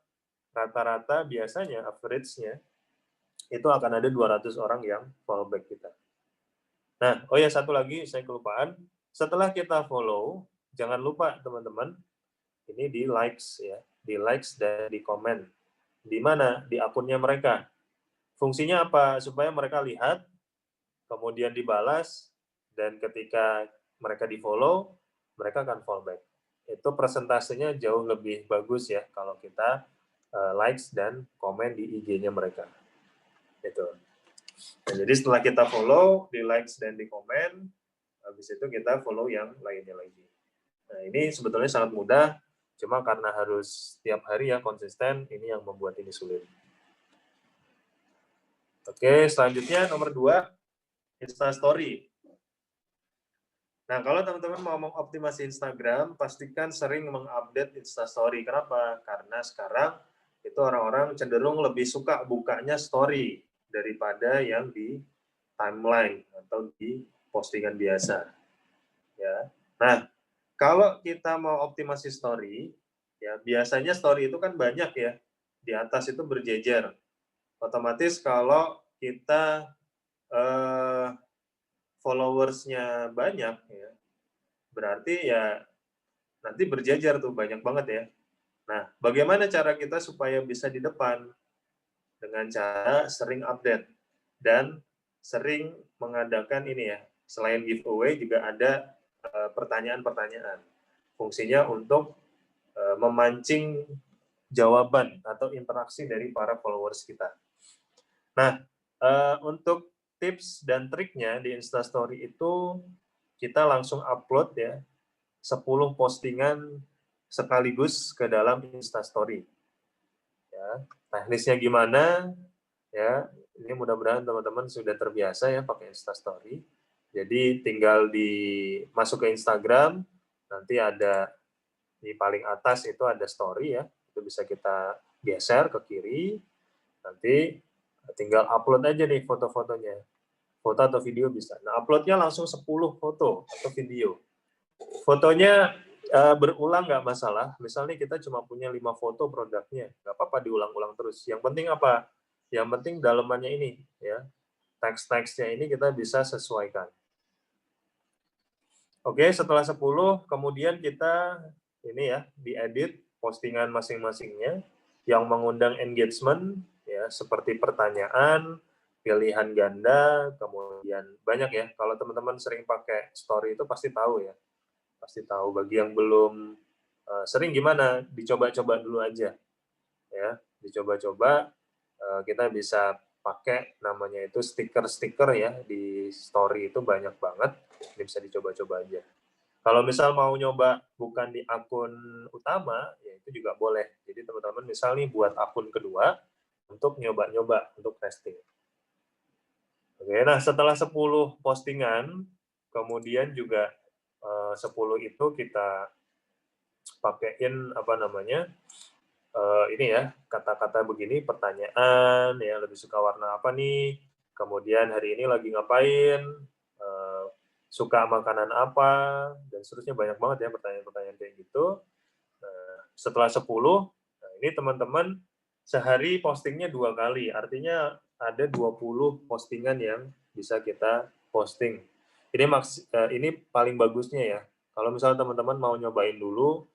rata-rata biasanya average-nya itu akan ada 200 orang yang follow back kita. Nah, oh ya satu lagi saya kelupaan, setelah kita follow, jangan lupa teman-teman, ini di likes ya, di likes dan di komen. Di mana? Di akunnya mereka. Fungsinya apa? Supaya mereka lihat, kemudian dibalas, dan ketika mereka di-follow, mereka akan fallback. Itu presentasenya jauh lebih bagus ya kalau kita likes dan komen di IG-nya mereka. Gitu. Nah, jadi setelah kita follow, di likes dan di komen, habis itu kita follow yang lainnya lagi. Nah, ini sebetulnya sangat mudah, cuma karena harus tiap hari ya konsisten, ini yang membuat ini sulit. Oke, selanjutnya nomor 2, Instastory. Nah, kalau teman-teman mau mengoptimasi Instagram, pastikan sering mengupdate Instastory. Kenapa? Karena sekarang itu orang-orang cenderung lebih suka bukanya story daripada yang di timeline atau di postingan biasa. Ya. Nah, kalau kita mau optimasi story, ya biasanya story itu kan banyak ya. Di atas itu berjejer. Otomatis kalau kita followers-nya banyak ya, berarti ya nanti berjejer tuh banyak banget ya. Nah, bagaimana cara kita supaya bisa di depan? Dengan cara sering update dan sering mengadakan ini ya, selain giveaway juga ada pertanyaan-pertanyaan. Fungsinya untuk memancing jawaban atau interaksi dari para followers kita. Nah, untuk tips dan triknya di Instastory itu kita langsung upload ya 10 postingan sekaligus ke dalam Instastory. Ya, teknisnya gimana? Ya, ini mudah-mudahan teman-teman sudah terbiasa ya pakai Instastory. Jadi tinggal masuk ke Instagram, nanti ada di paling atas itu ada story ya, itu bisa kita geser ke kiri, nanti tinggal upload aja nih foto-fotonya, foto atau video bisa. Nah, uploadnya langsung 10 foto atau video. Fotonya berulang nggak masalah, misalnya kita cuma punya 5 foto produknya, nggak apa-apa diulang-ulang terus. Yang penting apa? Yang penting dalamannya ini, ya teks-teksnya ini kita bisa sesuaikan. Oke, setelah 10, kemudian kita ini ya, diedit postingan masing-masingnya yang mengundang engagement, ya seperti pertanyaan, pilihan ganda, kemudian banyak ya. Kalau teman-teman sering pakai story itu pasti tahu ya. Pasti tahu. Bagi yang belum sering gimana, dicoba-coba dulu aja. Ya, dicoba-coba, kita bisa pakai namanya itu stiker-stiker ya, di story itu banyak banget, ini bisa dicoba-coba aja. Kalau misal mau nyoba bukan di akun utama, ya itu juga boleh. Jadi teman-teman misal nih buat akun kedua, untuk nyoba-nyoba, untuk testing. Oke, nah setelah 10 postingan, kemudian juga 10 itu kita pakaiin apa namanya, ini ya, kata-kata begini, pertanyaan, ya lebih suka warna apa nih, kemudian hari ini lagi ngapain, suka makanan apa, dan seterusnya banyak banget ya pertanyaan-pertanyaan kayak gitu. Nah, setelah 10, nah ini teman-teman sehari postingnya 2 kali, artinya ada 20 postingan yang bisa kita posting. Ini paling bagusnya ya, kalau misalnya teman-teman mau nyobain dulu,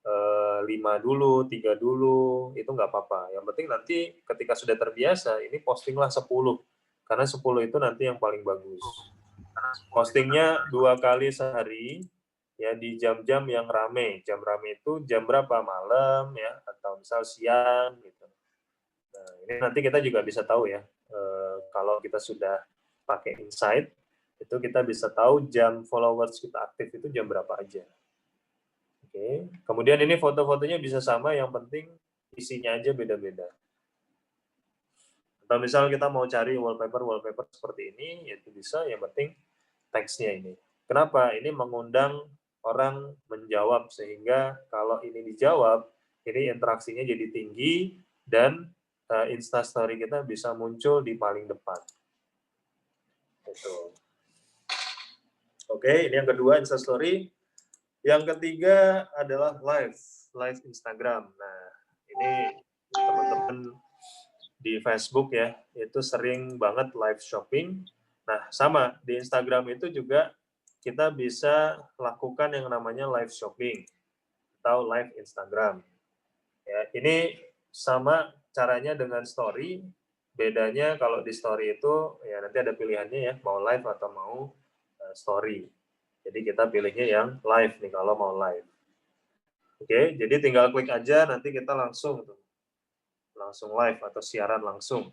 5 dulu, 3 dulu, itu nggak apa-apa. Yang penting nanti ketika sudah terbiasa, ini postinglah 10. Karena 10 itu nanti yang paling bagus. Postingnya 2 kali sehari, ya di jam-jam yang rame. Jam rame itu jam berapa? Malam, ya, atau misal siang, gitu. Nah, ini nanti kita juga bisa tahu ya, kalau kita sudah pakai Insight, itu kita bisa tahu jam followers kita aktif itu jam berapa aja. Oke. Kemudian ini foto-fotonya bisa sama, yang penting isinya aja beda-beda. Atau misal kita mau cari wallpaper seperti ini, itu bisa, yang penting teksnya ini. Kenapa? Ini mengundang orang menjawab, sehingga kalau ini dijawab, ini interaksinya jadi tinggi, dan Instastory kita bisa muncul di paling depan. Gitu. Oke, ini yang kedua, Instastory. Yang ketiga adalah live Instagram. Nah, ini teman-teman di Facebook ya, itu sering banget live shopping. Nah, sama di Instagram itu juga kita bisa lakukan yang namanya live shopping atau live Instagram. Ya, ini sama caranya dengan story, bedanya kalau di story itu ya nanti ada pilihannya ya, mau live atau mau story. Jadi kita pilihnya yang live nih kalau mau live. Oke, jadi tinggal klik aja, nanti kita langsung live atau siaran langsung,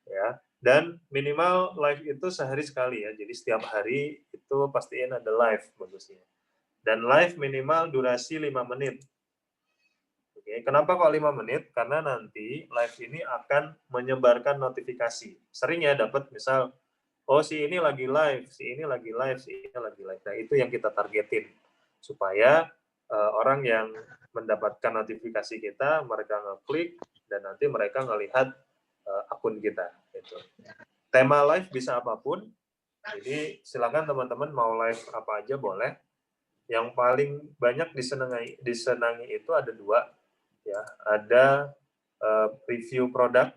ya. Dan minimal live itu sehari sekali ya, jadi setiap hari itu pastiin ada live bagusnya. Dan live minimal durasi 5 menit. Oke, kenapa kok 5 menit? Karena nanti live ini akan menyebarkan notifikasi. Sering ya dapat misal, oh si ini lagi live, si ini lagi live, si ini lagi live. Nah itu yang kita targetin, supaya orang yang mendapatkan notifikasi kita, mereka ngeklik, dan nanti mereka ngelihat akun kita. Gitu. Tema live bisa apapun, jadi silakan teman-teman mau live apa aja boleh. Yang paling banyak disenangi itu ada 2, ya, ada review produk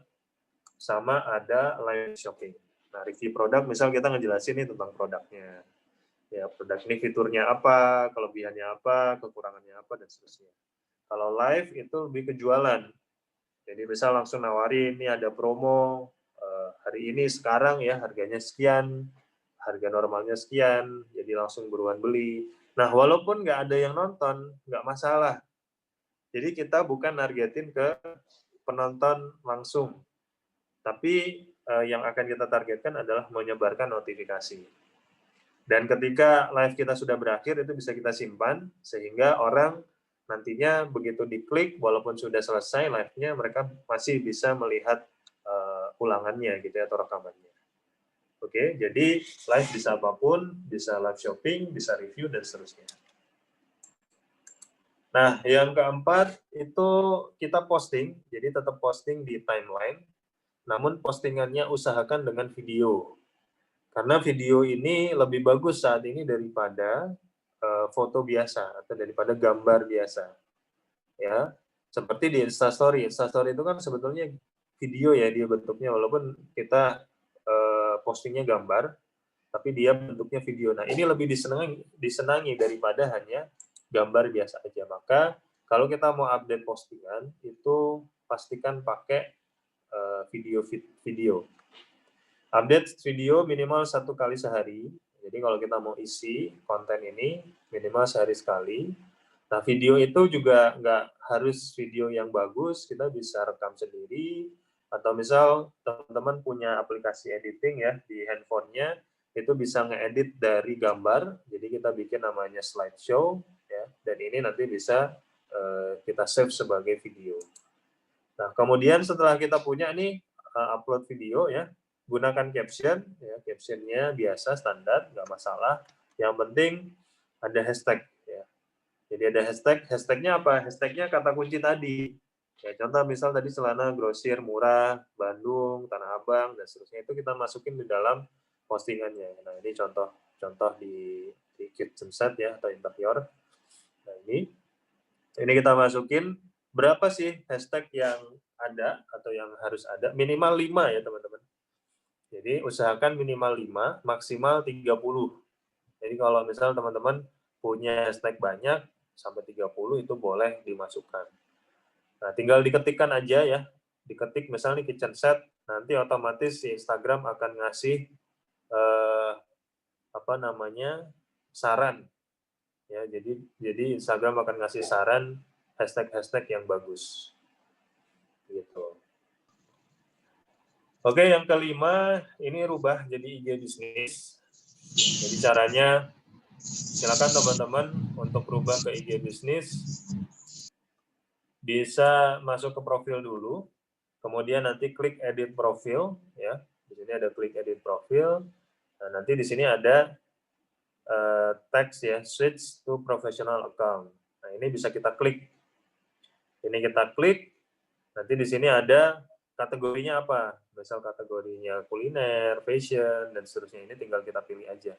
sama ada live shopping. Nah, review produk, misal kita ngejelasin nih tentang produknya. Ya, produk ini fiturnya apa, kelebihannya apa, kekurangannya apa, dan seterusnya. Kalau live itu lebih ke jualan. Jadi misal langsung nawarin, ini ada promo, hari ini sekarang ya harganya sekian, harga normalnya sekian, jadi langsung buruan beli. Nah, walaupun nggak ada yang nonton, nggak masalah. Jadi kita bukan nargetin ke penonton langsung, tapi yang akan kita targetkan adalah menyebarkan notifikasi. Dan ketika live kita sudah berakhir, itu bisa kita simpan, sehingga orang nantinya begitu diklik, walaupun sudah selesai live-nya, mereka masih bisa melihat ulangannya gitu ya, atau rekamannya. Oke, jadi live bisa apapun, bisa live shopping, bisa review, dan seterusnya. Nah, yang keempat itu kita posting, jadi tetap posting di timeline, namun postingannya usahakan dengan video. Karena video ini lebih bagus saat ini daripada foto biasa atau daripada gambar biasa. Ya, seperti di Instastory. Instastory itu kan sebetulnya video ya dia bentuknya, walaupun kita postingnya gambar, tapi dia bentuknya video. Nah, ini lebih disenangi daripada hanya gambar biasa aja. Maka kalau kita mau update postingan itu pastikan pakai video. Update video minimal 1 kali sehari. Jadi kalau kita mau isi konten ini minimal sehari sekali. Nah, video itu juga nggak harus video yang bagus, kita bisa rekam sendiri, atau misal teman-teman punya aplikasi editing ya di handphonenya, itu bisa ngeedit dari gambar, jadi kita bikin namanya slideshow, ya, dan ini nanti bisa kita save sebagai video. Nah, kemudian setelah kita punya nih upload video ya, gunakan caption, ya, captionnya biasa, standar, nggak masalah. Yang penting ada hashtag. Ya. Jadi ada hashtagnya apa? Hashtagnya kata kunci tadi. Ya, contoh misal tadi celana grosir murah, Bandung, Tanah Abang, dan seterusnya, itu kita masukin di dalam postingannya. Nah, ini contoh di kitchen set ya, atau interior. Nah, ini kita masukin berapa sih hashtag yang ada atau yang harus ada, minimal 5 ya teman-teman. Jadi usahakan minimal 5, maksimal 30. Jadi kalau misal teman-teman punya hashtag banyak, sampai 30 itu boleh dimasukkan. Nah, tinggal diketikkan aja ya. Diketik misalnya kitchen set, nanti otomatis si Instagram akan ngasih saran. Ya, jadi Instagram akan ngasih saran hashtag-hashtag yang bagus. Gitu. Oke, yang kelima, ini rubah jadi IG bisnis. Jadi caranya, silakan teman-teman untuk rubah ke IG bisnis, bisa masuk ke profil dulu, kemudian nanti klik edit profil, ya. Di sini ada klik edit profil. Nah, nanti di sini ada teks ya, switch to professional account. Nah, ini bisa kita klik. Ini kita klik, nanti di sini ada kategorinya apa? Misal kategorinya kuliner, fashion, dan seterusnya. Ini tinggal kita pilih aja.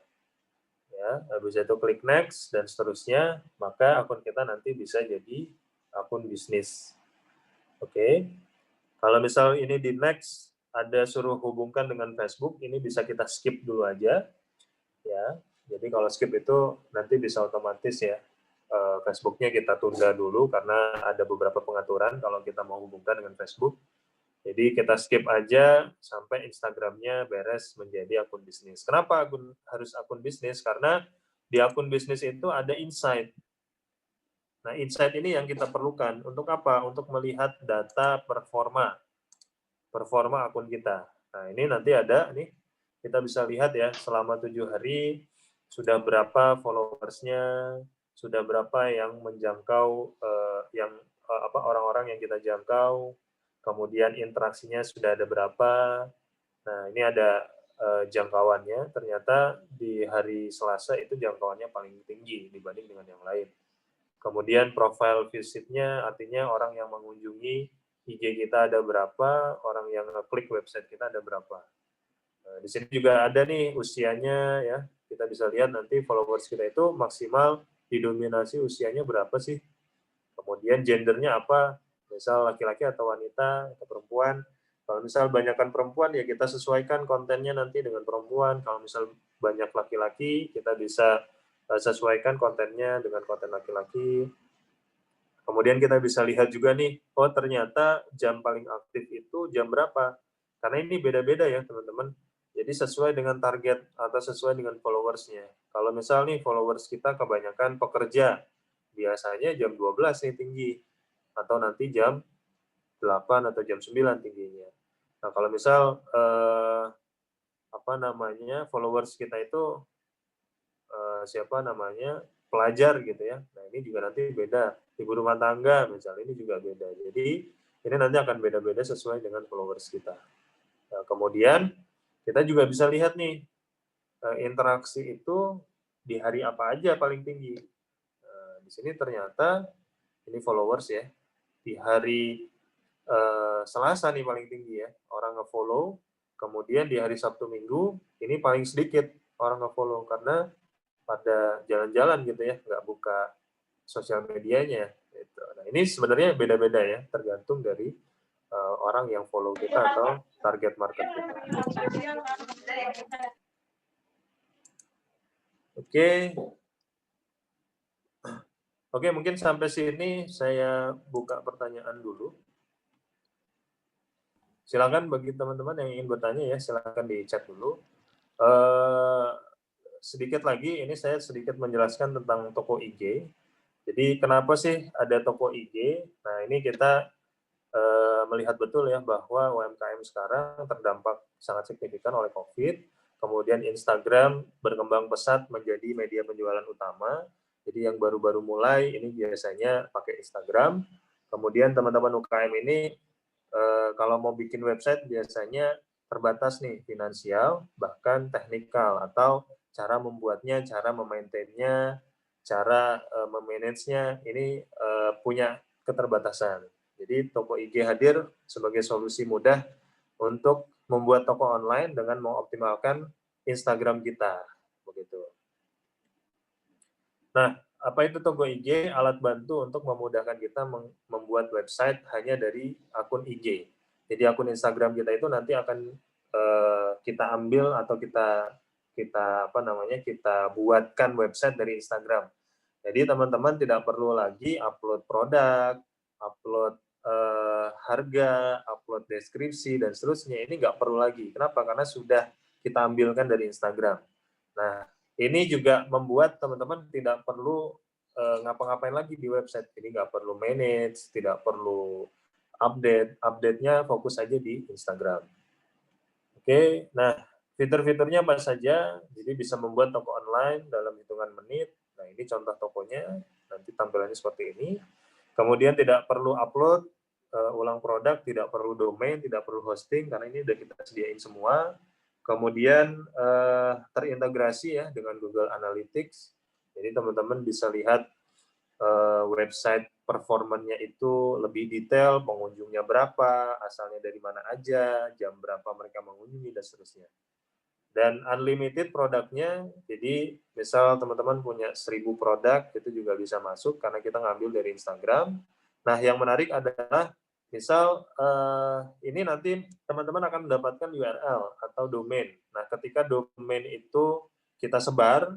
Ya, habis itu klik next, dan seterusnya, maka akun kita nanti bisa jadi akun bisnis. Oke. Kalau misal ini di next, ada suruh hubungkan dengan Facebook, ini bisa kita skip dulu aja. Ya, jadi kalau skip itu nanti bisa otomatis ya, Facebooknya kita tunda dulu, karena ada beberapa pengaturan kalau kita mau hubungkan dengan Facebook. Jadi kita skip aja sampai Instagramnya beres menjadi akun bisnis. Kenapa harus akun bisnis? Karena di akun bisnis itu ada insight. Nah, insight ini yang kita perlukan. Untuk apa? Untuk melihat data performa akun kita. Nah, ini nanti ada nih, kita bisa lihat ya, selama 7 hari sudah berapa followersnya, sudah berapa yang menjangkau, orang-orang yang kita jangkau, kemudian interaksinya sudah ada berapa. Nah, ini ada jangkauannya, ternyata di hari Selasa itu jangkauannya paling tinggi dibanding dengan yang lain. Kemudian profile visitnya, artinya orang yang mengunjungi IG kita ada berapa, orang yang ngeklik website kita ada berapa. Nah, di sini juga ada nih usianya ya, kita bisa lihat nanti followers kita itu maksimal didominasi usianya berapa sih. Kemudian gendernya apa, misal laki-laki atau wanita atau perempuan. Kalau misal banyakkan perempuan ya kita sesuaikan kontennya nanti dengan perempuan. Kalau misal banyak laki-laki kita bisa sesuaikan kontennya dengan konten laki-laki. Kemudian kita bisa lihat juga nih, oh ternyata jam paling aktif itu jam berapa. Karena ini beda-beda ya teman-teman. Jadi sesuai dengan target atau sesuai dengan followersnya. Kalau misal nih followers kita kebanyakan pekerja, biasanya jam 12 nih tinggi. Atau nanti jam 8 atau jam 9 tingginya. Nah kalau misal followers kita itu pelajar gitu ya. Nah ini juga nanti beda. Ibu rumah tangga misalnya ini juga beda. Jadi ini nanti akan beda-beda sesuai dengan followers kita. Nah, kemudian kita juga bisa lihat nih interaksi itu di hari apa aja paling tinggi. Nah, di sini ternyata ini followers ya. Di hari Selasa nih paling tinggi ya. Orang nge-follow. Kemudian di hari Sabtu Minggu ini paling sedikit orang nge-follow karena pada jalan-jalan gitu ya, nggak buka sosial medianya. Gitu. Nah ini sebenarnya beda-beda ya, tergantung dari orang yang follow kita atau target market kita. Oke, mungkin sampai sini saya buka pertanyaan dulu. Silakan bagi teman-teman yang ingin bertanya ya, silakan di chat dulu. Sedikit lagi, ini saya sedikit menjelaskan tentang toko IG. Jadi kenapa sih ada toko IG? Nah ini kita melihat betul ya bahwa UMKM sekarang terdampak sangat signifikan oleh COVID. Kemudian Instagram berkembang pesat menjadi media penjualan utama. Jadi yang baru-baru mulai ini biasanya pakai Instagram. Kemudian teman-teman UKM ini kalau mau bikin website biasanya terbatas nih finansial, bahkan teknikal atau cara membuatnya, cara memaintainnya, cara memanagenya ini punya keterbatasan. Jadi toko IG hadir sebagai solusi mudah untuk membuat toko online dengan mengoptimalkan Instagram kita, begitu. Nah, apa itu toko IG? Alat bantu untuk memudahkan kita membuat website hanya dari akun IG. Jadi akun Instagram kita itu nanti akan kita ambil atau kita buatkan website dari Instagram. Jadi teman-teman tidak perlu lagi upload produk, upload harga, upload deskripsi dan seterusnya. Ini nggak perlu lagi. Kenapa? Karena sudah kita ambilkan dari Instagram. Nah, ini juga membuat teman-teman tidak perlu ngapa-ngapain lagi di website. Jadi nggak perlu manage, tidak perlu update. Update-nya fokus aja di Instagram. Oke, nah fitur-fiturnya apa saja? Jadi bisa membuat toko online dalam hitungan menit. Nah ini contoh tokonya, nanti tampilannya seperti ini. Kemudian tidak perlu upload ulang produk, tidak perlu domain, tidak perlu hosting, karena ini sudah kita sediain semua. Kemudian terintegrasi ya dengan Google Analytics. Jadi teman-teman bisa lihat website performanya itu lebih detail, pengunjungnya berapa, asalnya dari mana aja, jam berapa mereka mengunjungi, dan seterusnya. Dan unlimited produknya, jadi misal teman-teman punya 1000 produk, itu juga bisa masuk karena kita ngambil dari Instagram. Nah, yang menarik adalah, misal ini nanti teman-teman akan mendapatkan URL atau domain. Nah, ketika domain itu kita sebar,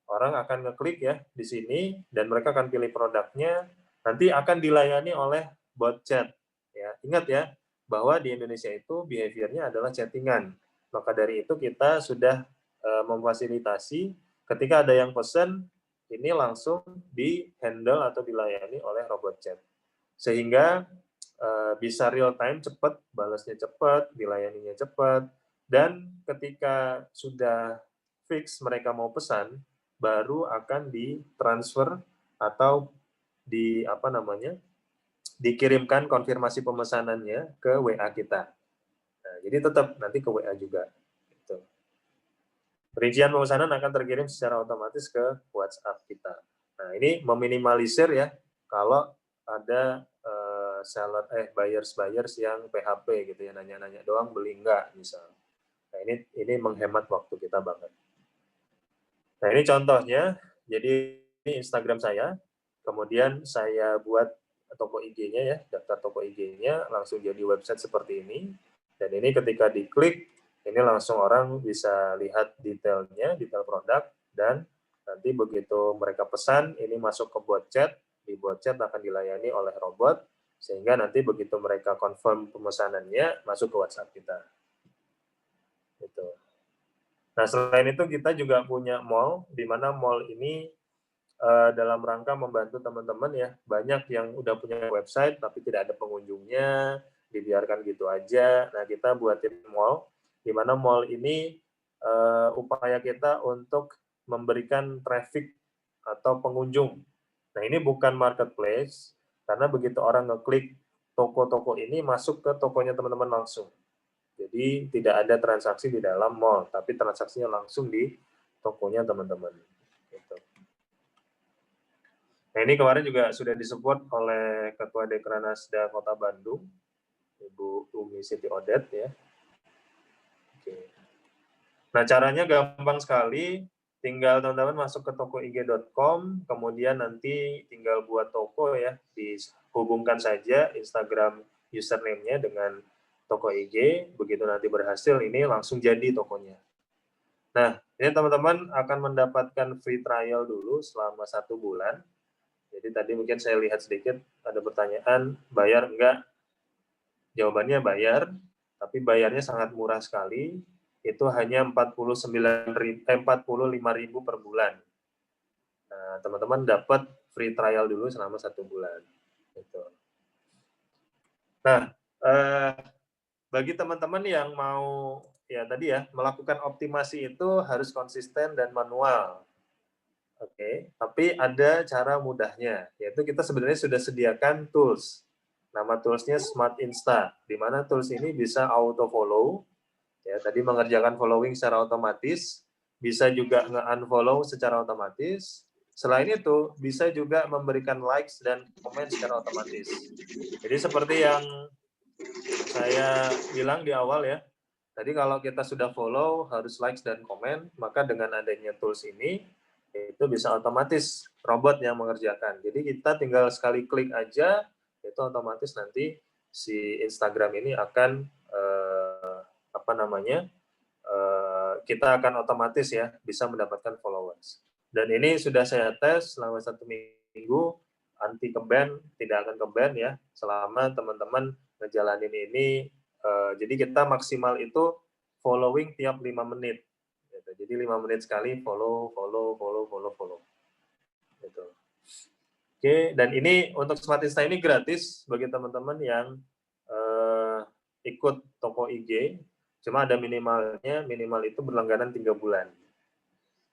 orang akan ngeklik ya di sini, dan mereka akan pilih produknya, nanti akan dilayani oleh bot chat. Ya, ingat ya, bahwa di Indonesia itu behaviornya adalah chattingan. Maka dari itu kita sudah memfasilitasi ketika ada yang pesan, ini langsung di-handle atau dilayani oleh robot chat. Sehingga bisa real time, cepat, balasnya cepat, dilayaninya cepat, dan ketika sudah fix mereka mau pesan, baru akan ditransfer atau dikirimkan konfirmasi pemesanannya ke WA kita. Nah, jadi tetap nanti ke WA juga. Gitu. Perincian pemesanan akan terkirim secara otomatis ke WhatsApp kita. Nah, ini meminimalisir ya kalau ada buyers yang PHP gitu ya, nanya-nanya doang beli enggak misal. Nah, ini menghemat waktu kita banget. Nah, ini contohnya. Jadi ini Instagram saya. Kemudian saya buat toko IG-nya ya, daftar toko IG-nya langsung jadi website seperti ini. Dan ini ketika diklik, ini langsung orang bisa lihat detailnya, detail produk, dan nanti begitu mereka pesan, ini masuk ke bot chat, di bot chat akan dilayani oleh robot, sehingga nanti begitu mereka confirm pemesanannya, masuk ke WhatsApp kita. Gitu. Nah, selain itu kita juga punya mall, di mana mall ini dalam rangka membantu teman-teman ya, banyak yang udah punya website tapi tidak ada pengunjungnya, dibiarkan gitu aja. Nah, kita buatin mall, di mana mall ini upaya kita untuk memberikan traffic atau pengunjung. Nah, ini bukan marketplace, karena begitu orang ngeklik toko-toko ini masuk ke tokonya teman-teman langsung. Jadi tidak ada transaksi di dalam mall, tapi transaksinya langsung di tokonya teman-teman. Gitu. Nah, ini kemarin juga sudah disupport oleh Ketua Dekranasda Kota Bandung, Ibu Umi Siti Odet ya. Oke. Nah, caranya gampang sekali, tinggal teman-teman masuk ke tokoig.com, kemudian nanti tinggal buat toko ya, dihubungkan saja Instagram username-nya dengan toko IG, begitu nanti berhasil ini langsung jadi tokonya. Nah, ini teman-teman akan mendapatkan free trial dulu selama 1 bulan. Jadi tadi mungkin saya lihat sedikit ada pertanyaan, bayar enggak? Jawabannya bayar, tapi bayarnya sangat murah sekali, itu hanya 45.000 per bulan. Nah, teman-teman dapat free trial dulu selama 1 bulan. Gitu. Nah, bagi teman-teman yang mau ya tadi ya melakukan optimasi itu harus konsisten dan manual. Oke, tapi ada cara mudahnya, yaitu kita sebenarnya sudah sediakan tools. Nama toolsnya Smart Insta, di mana tools ini bisa auto follow, ya tadi mengerjakan following secara otomatis, bisa juga nge-unfollow secara otomatis. Selain itu, bisa juga memberikan likes dan komen secara otomatis. Jadi seperti yang saya bilang di awal ya, tadi kalau kita sudah follow harus likes dan komen, maka dengan adanya tools ini itu bisa otomatis robot yang mengerjakan. Jadi kita tinggal sekali klik aja, itu otomatis nanti si Instagram ini akan kita akan otomatis ya bisa mendapatkan followers. Dan ini sudah saya tes selama 1 minggu, anti ke-ban, tidak akan ke-ban ya, selama teman-teman ngejalanin ini. Jadi kita maksimal itu following tiap 5 menit. Jadi 5 menit sekali follow. Gitu. Oke, dan ini untuk Smart Insta ini gratis bagi teman-teman yang ikut toko IG. Cuma ada minimalnya, minimal itu berlangganan 3 bulan.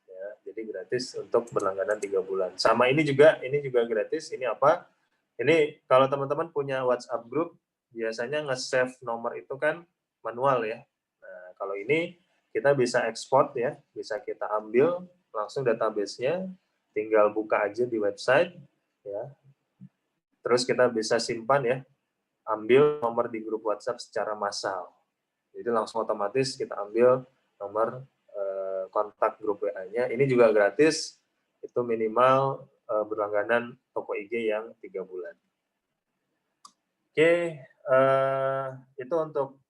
Ya, jadi gratis untuk berlangganan 3 bulan. Sama ini juga gratis. Ini apa? Ini kalau teman-teman punya WhatsApp group, biasanya nge-save nomor itu kan manual ya. Nah, kalau ini kita bisa ekspor ya, bisa kita ambil langsung database-nya, tinggal buka aja di website ya. Terus kita bisa simpan ya, ambil nomor di grup WhatsApp secara massal. Jadi langsung otomatis kita ambil nomor kontak grup WA-nya. Ini juga gratis, itu minimal berlangganan toko IG yang 3 bulan. Oke, itu untuk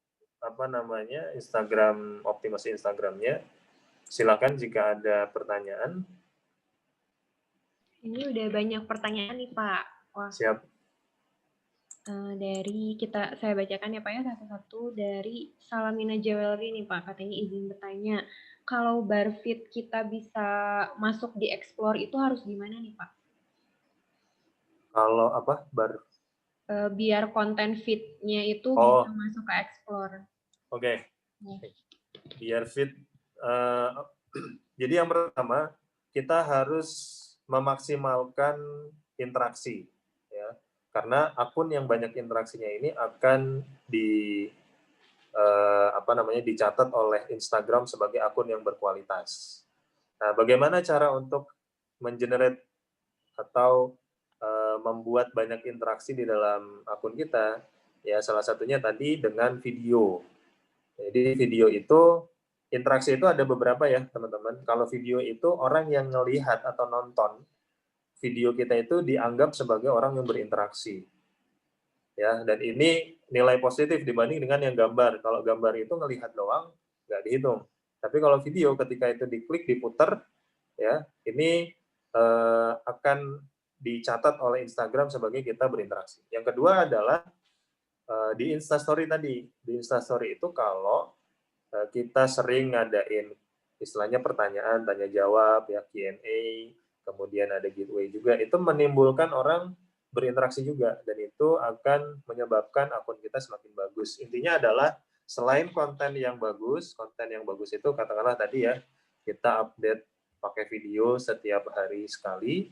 Instagram, optimasi Instagramnya. Silakan jika ada pertanyaan. Ini udah banyak pertanyaan nih Pak. Wah. Siap. Saya bacakan ya Pak ya satu-satu dari Salamina Jewelry nih Pak, katanya izin bertanya, kalau bar feed kita bisa masuk di Explore itu harus gimana nih Pak? Kalau apa? Biar konten feed-nya itu Oh, bisa masuk ke Explore. oke. Biar feed. Jadi yang pertama, kita harus memaksimalkan interaksi, ya. Karena akun yang banyak interaksinya ini akan dicatat oleh Instagram sebagai akun yang berkualitas. Nah, bagaimana cara untuk mengenerate atau membuat banyak interaksi di dalam akun kita? Ya, salah satunya tadi dengan video. Jadi video itu, interaksi itu ada beberapa ya teman-teman. Kalau video itu orang yang melihat atau nonton video kita itu dianggap sebagai orang yang berinteraksi. Ya, dan ini nilai positif dibanding dengan yang gambar. Kalau gambar itu ngelihat doang, nggak dihitung. Tapi kalau video ketika itu diklik, diputer, ya, ini akan dicatat oleh Instagram sebagai kita berinteraksi. Yang kedua adalah di Instastory tadi. Di Instastory itu kalau kita sering ngadain istilahnya pertanyaan, tanya jawab, ya Q&A, kemudian ada giveaway juga, itu menimbulkan orang berinteraksi juga, dan itu akan menyebabkan akun kita semakin bagus. Intinya adalah selain konten yang bagus itu katakanlah tadi ya, kita update pakai video setiap hari sekali.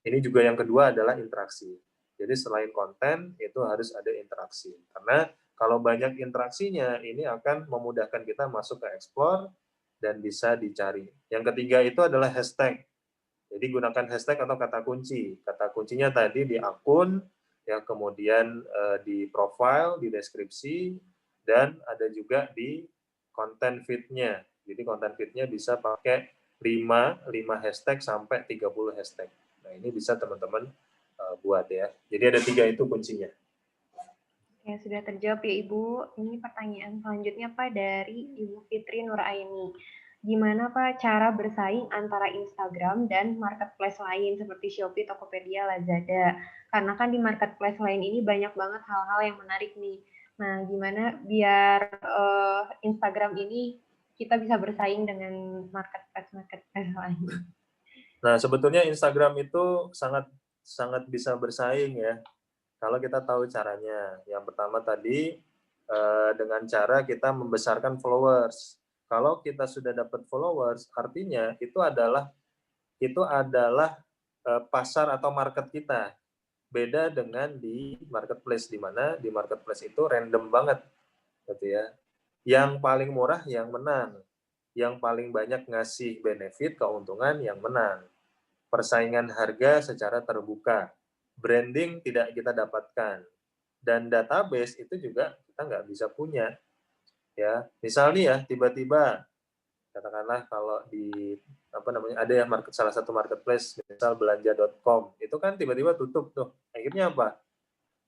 Ini juga yang kedua adalah interaksi. Jadi selain konten itu harus ada interaksi. Karena kalau banyak interaksinya, ini akan memudahkan kita masuk ke Explore dan bisa dicari. Yang ketiga itu adalah hashtag. Jadi gunakan hashtag atau kata kunci. Kata kuncinya tadi di akun, ya, kemudian di profile, di deskripsi, dan ada juga di konten feed-nya. Jadi konten feed-nya bisa pakai 5 hashtag sampai 30 hashtag. Nah, ini bisa teman-teman buat ya. Jadi ada 3 itu kuncinya. Ya, sudah terjawab ya Ibu. Ini pertanyaan selanjutnya Pak dari Ibu Fitri Nuraini. Gimana Pak cara bersaing antara Instagram dan marketplace lain seperti Shopee, Tokopedia, Lazada? Karena kan di marketplace lain ini banyak banget hal-hal yang menarik nih. Nah, gimana biar Instagram ini kita bisa bersaing dengan marketplace lain? Nah, sebetulnya Instagram itu sangat bisa bersaing ya, kalau kita tahu caranya. Yang pertama tadi, dengan cara kita membesarkan followers. Kalau kita sudah dapat followers, artinya itu adalah pasar atau market kita. Beda dengan di marketplace, di mana di marketplace itu random banget, gitu ya. Yang paling murah yang menang, yang paling banyak ngasih benefit, keuntungan yang menang. Persaingan harga secara terbuka, branding tidak kita dapatkan, dan database itu juga kita nggak bisa punya. Ya, misalnya ya, tiba-tiba katakanlah kalau di ada yang salah satu marketplace, misal belanja.com, itu kan tiba-tiba tutup tuh. Akhirnya apa?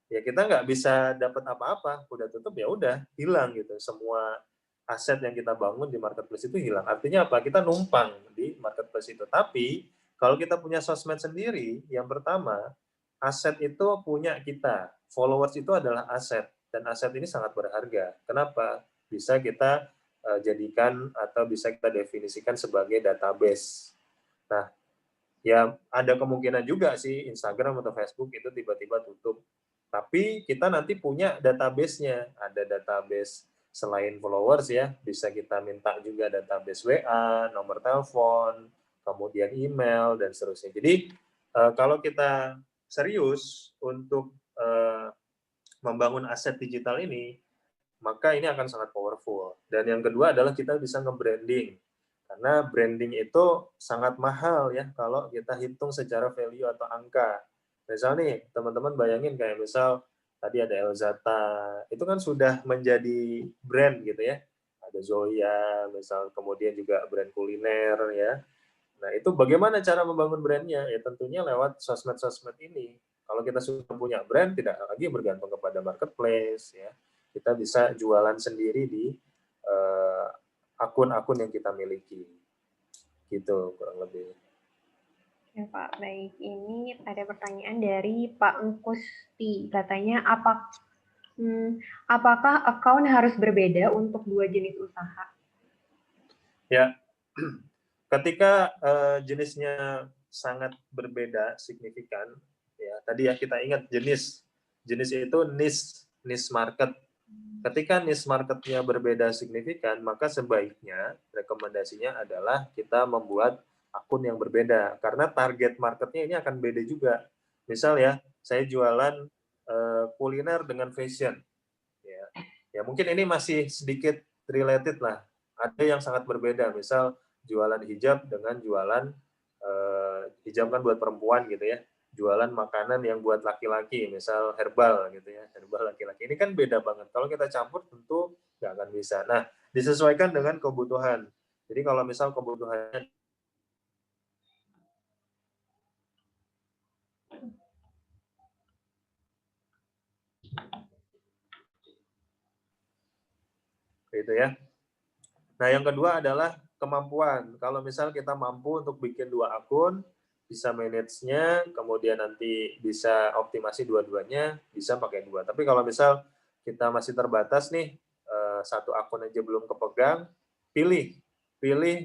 Ya kita nggak bisa dapat apa-apa, udah tutup ya udah hilang gitu. Semua aset yang kita bangun di marketplace itu hilang. Artinya apa? Kita numpang di marketplace itu. Tapi kalau kita punya sosmed sendiri, yang pertama, aset itu punya kita. Followers itu adalah aset, dan aset ini sangat berharga. Kenapa? Bisa kita jadikan atau bisa kita definisikan sebagai database. Nah, ya ada kemungkinan juga sih Instagram atau Facebook itu tiba-tiba tutup. Tapi kita nanti punya database-nya. Ada database selain followers ya, bisa kita minta juga database WA, nomor telepon, kemudian email, dan seterusnya. Jadi kalau kita serius untuk membangun aset digital ini, maka ini akan sangat powerful. Dan yang kedua adalah kita bisa nge-branding. Karena branding itu sangat mahal ya kalau kita hitung secara value atau angka. Misal nih, teman-teman bayangin kayak misal tadi ada Elzata, itu kan sudah menjadi brand gitu ya. Ada Zoya, misal, kemudian juga brand kuliner ya. Nah, itu bagaimana cara membangun brandnya? Ya tentunya lewat sosmed-sosmed ini. Kalau kita sudah punya brand, tidak lagi bergantung kepada marketplace ya. Kita bisa jualan sendiri di akun-akun yang kita miliki. Gitu kurang lebih. Ya Pak, baik. Ini ada pertanyaan dari Pak Engkusti. Katanya, apakah account harus berbeda untuk dua jenis usaha? Ya, ketika jenisnya sangat berbeda signifikan, ya tadi ya kita ingat jenis itu niche market. Ketika niche marketnya berbeda signifikan, maka sebaiknya rekomendasinya adalah kita membuat akun yang berbeda karena target marketnya ini akan beda juga. Misal ya, saya jualan kuliner dengan fashion, ya mungkin ini masih sedikit related lah. Ada yang sangat berbeda, misal jualan hijab dengan jualan hijab kan buat perempuan gitu ya, jualan makanan yang buat laki-laki, misal herbal gitu ya, herbal laki-laki. Ini kan beda banget. Kalau kita campur tentu nggak akan bisa. Nah, disesuaikan dengan kebutuhan. Jadi kalau misal kebutuhannya gitu ya. Nah, yang kedua adalah kemampuan. Kalau misal kita mampu untuk bikin 2 akun, bisa manage-nya, kemudian nanti bisa optimasi dua-duanya, bisa pakai 2. Tapi kalau misal kita masih terbatas nih, 1 akun aja belum kepegang, pilih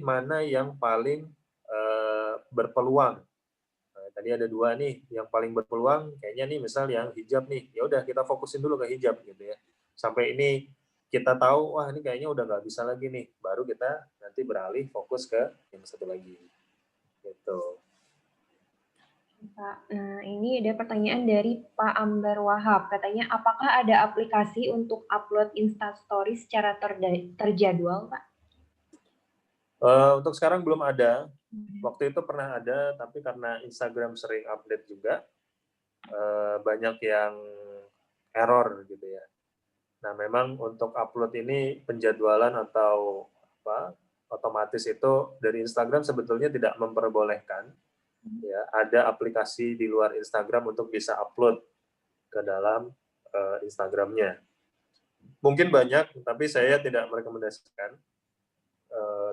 mana yang paling berpeluang. Nah, tadi ada 2 nih, yang paling berpeluang kayaknya nih misal yang hijab nih, ya udah kita fokusin dulu ke hijab gitu ya. Sampai ini kita tahu, wah ini kayaknya udah nggak bisa lagi nih, baru kita nanti beralih fokus ke yang satu lagi. Gitu. Pak, nah ini ada pertanyaan dari Pak Ambar Wahab. Katanya, apakah ada aplikasi untuk upload Instastory secara terjadwal, Pak? Untuk sekarang belum ada. Waktu itu pernah ada, tapi karena Instagram sering update juga, banyak yang error gitu ya. Nah, memang untuk upload ini penjadwalan atau otomatis itu dari Instagram sebetulnya tidak memperbolehkan. Ya, ada aplikasi di luar Instagram untuk bisa upload ke dalam Instagramnya. Mungkin banyak, tapi saya tidak merekomendasikan.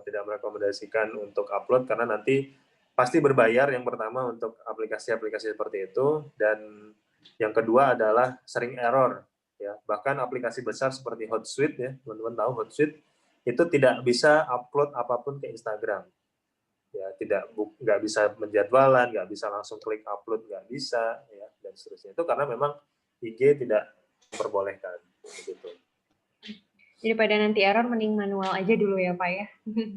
Tidak merekomendasikan untuk upload karena nanti pasti berbayar yang pertama untuk aplikasi-aplikasi seperti itu, dan yang kedua adalah sering error ya. Bahkan aplikasi besar seperti Hotsuite ya, teman-teman tahu Hotsuite itu tidak bisa upload apapun ke Instagram ya, nggak bisa menjadwalan, nggak bisa langsung klik upload, nggak bisa ya, dan seterusnya. Itu karena memang IG tidak memperbolehkan begitu. Daripada nanti error, mending manual aja dulu ya Pak ya.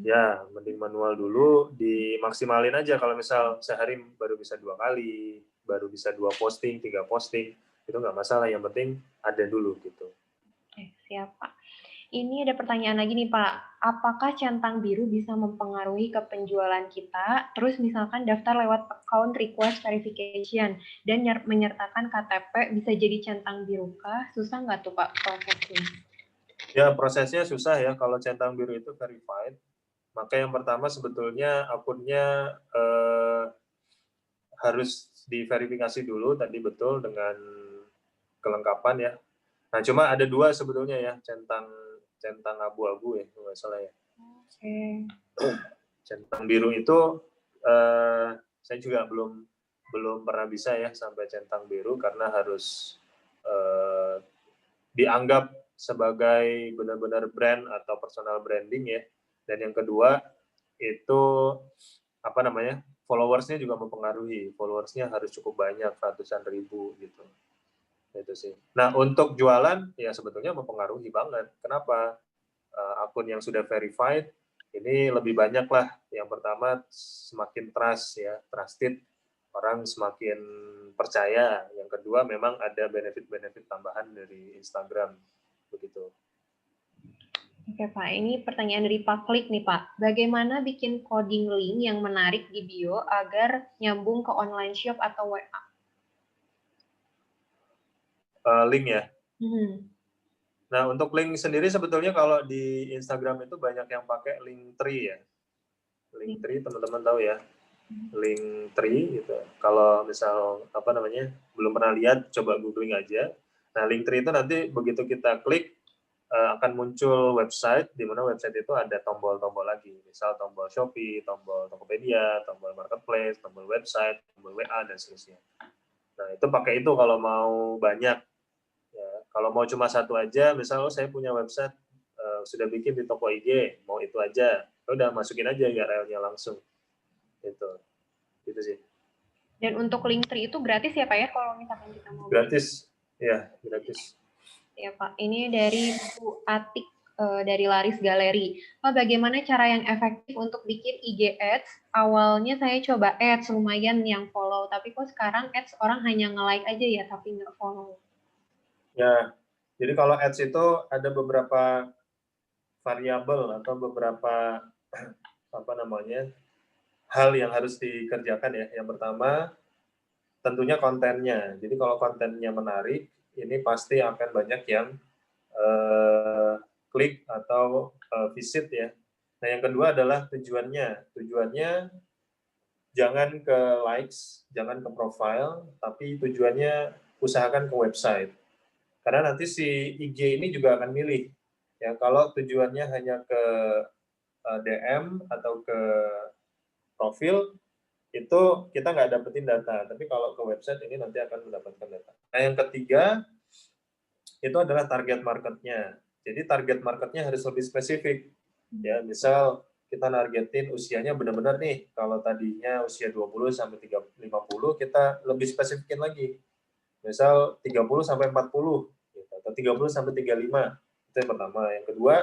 Ya, mending manual dulu, dimaksimalin aja. Kalau misal sehari baru bisa 2 kali, baru bisa 2 posting, 3 posting, itu nggak masalah. Yang penting ada dulu gitu. Oke, siap Pak. Ini ada pertanyaan lagi nih Pak. Apakah centang biru bisa mempengaruhi ke penjualan kita? Terus misalkan daftar lewat account request verification dan menyertakan KTP bisa jadi centang biru kah? Susah nggak tuh Pak prosesnya? Ya, prosesnya susah ya kalau centang biru itu verified. Maka yang pertama sebetulnya akunnya harus diverifikasi dulu tadi betul dengan kelengkapan ya. Nah, cuma ada 2 sebetulnya ya, centang abu-abu ya, nggak salah ya. Oke. Centang biru itu saya juga belum pernah bisa ya sampai centang biru karena harus dianggap sebagai benar-benar brand atau personal branding ya. Dan yang kedua itu followersnya juga mempengaruhi. Followersnya harus cukup banyak, ratusan ribu gitu. Itu sih. Nah, untuk jualan ya sebetulnya mempengaruhi banget. Kenapa? Akun yang sudah verified ini lebih banyak lah. Yang pertama semakin trust ya, trusted, orang semakin percaya. Yang kedua memang ada benefit-benefit tambahan dari Instagram begitu. Oke Pak, ini pertanyaan dari Pak Klik nih Pak. Bagaimana bikin coding link yang menarik di bio agar nyambung ke online shop atau WA? Link ya. Nah, untuk link sendiri sebetulnya kalau di Instagram itu banyak yang pakai Linktree ya. Linktree teman-teman tahu ya. Linktree gitu. Kalau misal belum pernah lihat, coba googling aja. Nah, Linktree itu nanti begitu kita klik akan muncul website, di mana website itu ada tombol-tombol lagi, misal tombol Shopee, tombol Tokopedia, tombol Marketplace, tombol website, tombol WA, dan seterusnya. Nah, itu pakai itu kalau mau banyak. Ya, kalau mau cuma satu aja, misal saya punya website, sudah bikin di toko IG, mau itu aja, udah masukin aja URL-nya langsung. Gitu sih. Dan untuk Linktree itu gratis ya Pak ya, kalau misalkan kita mau? Gratis, ya gratis. Ya Pak, ini dari Bu Atik dari Laris Galeri. Pak, bagaimana cara yang efektif untuk bikin IG Ads? Awalnya saya coba Ads, lumayan yang follow, tapi kok sekarang Ads orang hanya nge-like aja ya, tapi nggak follow. Ya, jadi kalau Ads itu ada beberapa variabel atau beberapa hal yang harus dikerjakan ya. Yang pertama, tentunya kontennya. Jadi kalau kontennya menarik, ini pasti akan banyak yang klik atau visit ya. Nah, yang kedua adalah tujuannya. Tujuannya jangan ke likes, jangan ke profile, tapi tujuannya usahakan ke website. Karena nanti si IG ini juga akan milih. Ya, kalau tujuannya hanya ke DM atau ke profil, itu kita nggak dapetin data. Tapi kalau ke website ini nanti akan mendapatkan data. Nah, yang ketiga, itu adalah target marketnya. Jadi target marketnya harus lebih spesifik. Ya, misal kita nargetin usianya benar-benar nih, kalau tadinya usia 20 sampai 50, kita lebih spesifikin lagi. Misal 30 sampai 40 gitu, atau 30 sampai 35. Itu yang pertama. Yang kedua,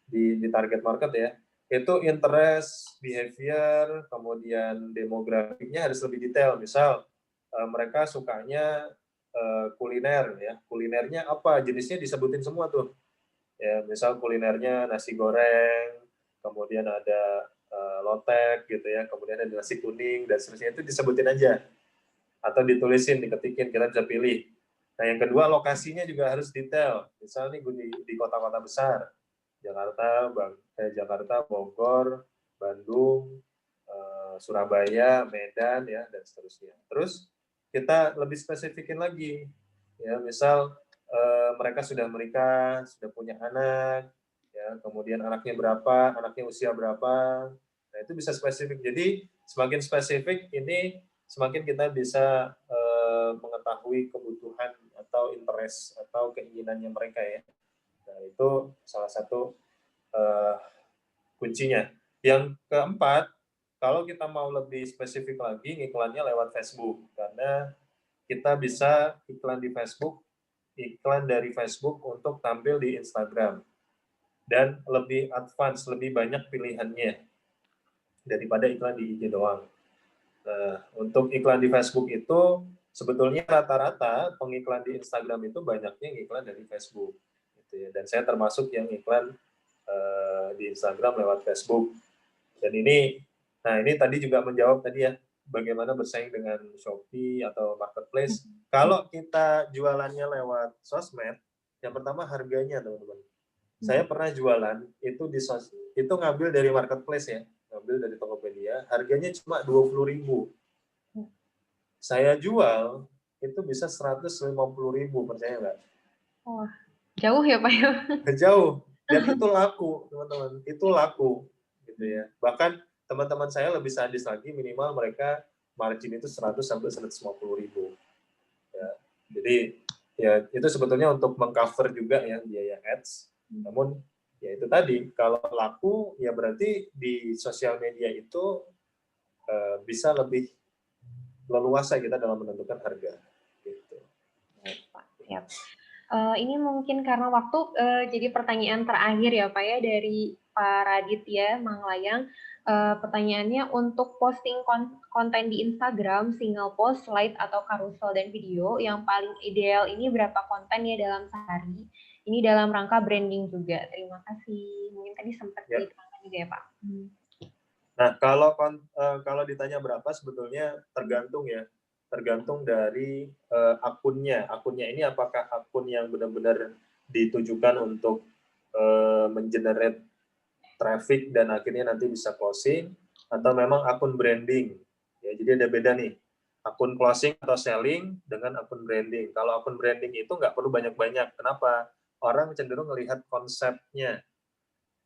di target market ya, itu interest, behavior, kemudian demografiknya harus lebih detail. Misal mereka sukanya kuliner ya, kulinernya apa, jenisnya disebutin semua tuh ya, misal kulinernya nasi goreng, kemudian ada lotek gitu ya, kemudian ada nasi kuning dan seterusnya, itu disebutin aja atau ditulisin, diketikin, kita bisa pilih. Nah, yang kedua, lokasinya juga harus detail. Misal nih di kota-kota besar, Jakarta, Bogor, Bandung, Surabaya, Medan ya, dan seterusnya. Terus kita lebih spesifikin lagi, ya misal mereka sudah menikah, sudah punya anak, ya kemudian anaknya berapa, anaknya usia berapa, nah itu bisa spesifik. Jadi semakin spesifik ini semakin kita bisa mengetahui kebutuhan atau interest atau keinginannya mereka ya. Nah itu salah satu kuncinya. Yang keempat, kalau kita mau lebih spesifik lagi, iklannya lewat Facebook, karena kita bisa iklan di Facebook, iklan dari Facebook untuk tampil di Instagram, dan lebih advance, lebih banyak pilihannya daripada iklan di IG doang. Nah, untuk iklan di Facebook itu sebetulnya rata-rata pengiklan di Instagram itu banyaknya iklan dari Facebook, gitu ya. Dan saya termasuk yang iklan di Instagram lewat Facebook. Dan ini tadi juga menjawab tadi ya, bagaimana bersaing dengan Shopee atau Marketplace. Kalau kita jualannya lewat sosmed, yang pertama harganya, teman-teman. Saya pernah jualan itu itu ngambil dari Marketplace ya, ngambil dari Tokopedia, harganya cuma 20.000. Saya jual itu bisa 150.000, percaya nggak? Wah, jauh ya Pak ya? Jauh, dan itu laku, teman-teman. Itu laku, gitu ya. Bahkan teman-teman saya lebih sadis lagi, minimal mereka margin itu 100 sampai 150.000. Ya. Jadi ya itu sebetulnya untuk mengcover juga ya biaya ads. Namun ya itu tadi, kalau laku ya berarti di sosial media itu bisa lebih leluasa kita dalam menentukan harga. Gitu. Siap. Ini mungkin karena waktu, jadi pertanyaan terakhir ya Pak ya dari Pak Raditya Manglayang. Pertanyaannya, untuk posting konten di Instagram, single post, slide, atau carousel dan video, yang paling ideal ini berapa konten ya dalam sehari? Ini dalam rangka branding juga. Terima kasih. Mungkin tadi sempat diterangkan juga ya Pak. Nah, kalau ditanya berapa, sebetulnya tergantung ya. Tergantung dari akunnya. Akunnya ini apakah akun yang benar-benar ditujukan untuk mengenerate traffic dan akhirnya nanti bisa closing, atau memang akun branding. Ya, jadi ada beda nih. Akun closing atau selling dengan akun branding. Kalau akun branding itu nggak perlu banyak-banyak. Kenapa? orang cenderung melihat konsepnya.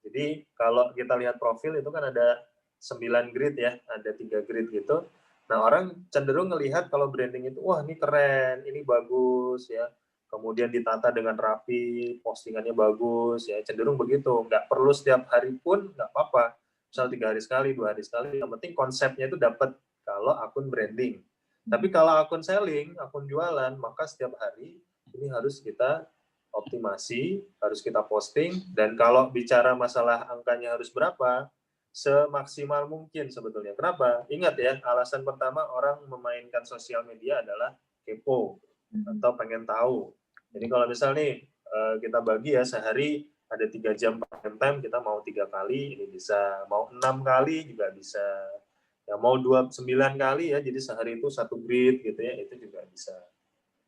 Jadi kalau kita lihat profil itu kan ada 9 grid ya, ada 3 grid gitu. Nah, orang cenderung melihat kalau branding itu, wah ini keren, ini bagus ya. Kemudian ditata dengan rapi, postingannya bagus ya, cenderung begitu. Nggak perlu setiap hari pun, nggak apa-apa. Misal 3 hari sekali, 2 hari sekali, yang penting konsepnya itu dapat kalau akun branding. Tapi kalau akun selling, akun jualan, maka setiap hari ini harus kita optimasi, harus kita posting, dan kalau bicara masalah angkanya harus berapa, semaksimal mungkin sebetulnya. Kenapa? Ingat ya, alasan pertama orang memainkan sosial media adalah kepo, atau pengen tahu. Jadi kalau misal nih, kita bagi ya, sehari ada 3 jam prime time, kita mau 3 kali, ini bisa, mau 6 kali juga bisa, ya mau 29 kali ya, jadi sehari itu 1 grid gitu ya, itu juga bisa.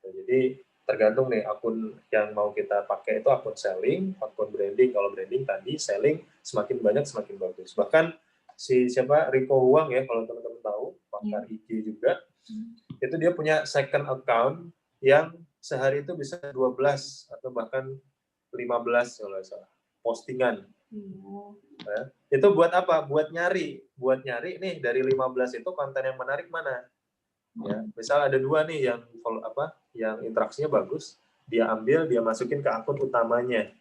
Jadi tergantung nih akun yang mau kita pakai itu akun selling, akun branding. Kalau branding tadi selling semakin banyak semakin bagus. Bahkan siapa Rico Huang ya, kalau teman-teman tahu, pakar IG juga, itu dia punya second account yang sehari itu bisa 12 atau bahkan 15 kalau nggak salah postingan. Ya. Itu buat apa? Buat nyari nih dari 15 itu konten yang menarik mana. Ya, misal ada 2 nih yang interaksinya bagus, dia ambil, dia masukin ke akun utamanya.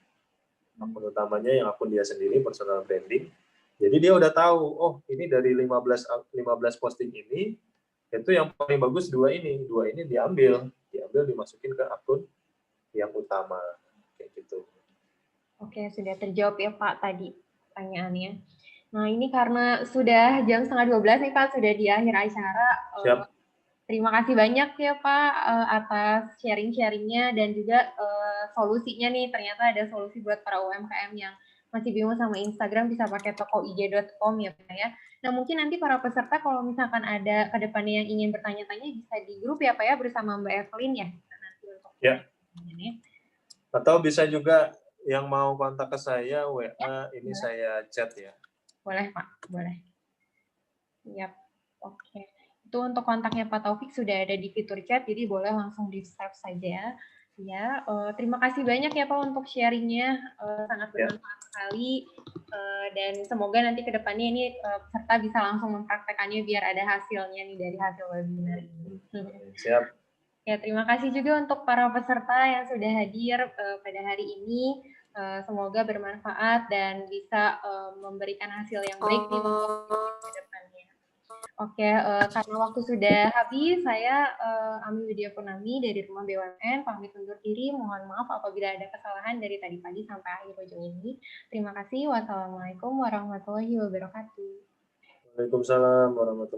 Akun utamanya yang akun dia sendiri, personal branding. Jadi dia udah tahu, oh ini dari 15 posting ini, itu yang paling bagus 2 ini diambil dimasukin ke akun yang utama. Kayak gitu. Oke, sudah terjawab ya Pak tadi pertanyaannya. Nah ini karena sudah jam 11:30 nih Pak, sudah di akhir acara. Siap. Terima kasih banyak ya Pak atas sharing-sharingnya dan juga solusinya nih. Ternyata ada solusi buat para UMKM yang masih bingung sama Instagram, bisa pakai tokoij.com ya Pak ya. Nah mungkin nanti para peserta kalau misalkan ada ke depannya yang ingin bertanya-tanya bisa di grup ya Pak ya bersama Mbak Evelyn ya. Nanti untuk ya. Atau bisa juga yang mau kontak ke saya WA, ini saya chat ya. Boleh Pak, boleh. Yap, oke. Itu untuk kontaknya Pak Taufik sudah ada di fitur chat, jadi boleh langsung di-save saja. Ya, terima kasih banyak ya Pak untuk sharingnya, sangat bermanfaat sekali. Dan semoga nanti ke depannya ini peserta bisa langsung mempraktekannya biar ada hasilnya nih dari hasil webinar ini. Siap. Ya, terima kasih juga untuk para peserta yang sudah hadir pada hari ini. Semoga bermanfaat dan bisa memberikan hasil yang baik nih untuk ke depannya. Oke, karena waktu sudah habis, saya Ami Widya Purnami dari Rumah BUMN pamit undur diri. Mohon maaf apabila ada kesalahan dari tadi pagi sampai akhir ujung ini. Terima kasih. Wassalamualaikum warahmatullahi wabarakatuh. Waalaikumsalam warahmatullahi wabarakatuh.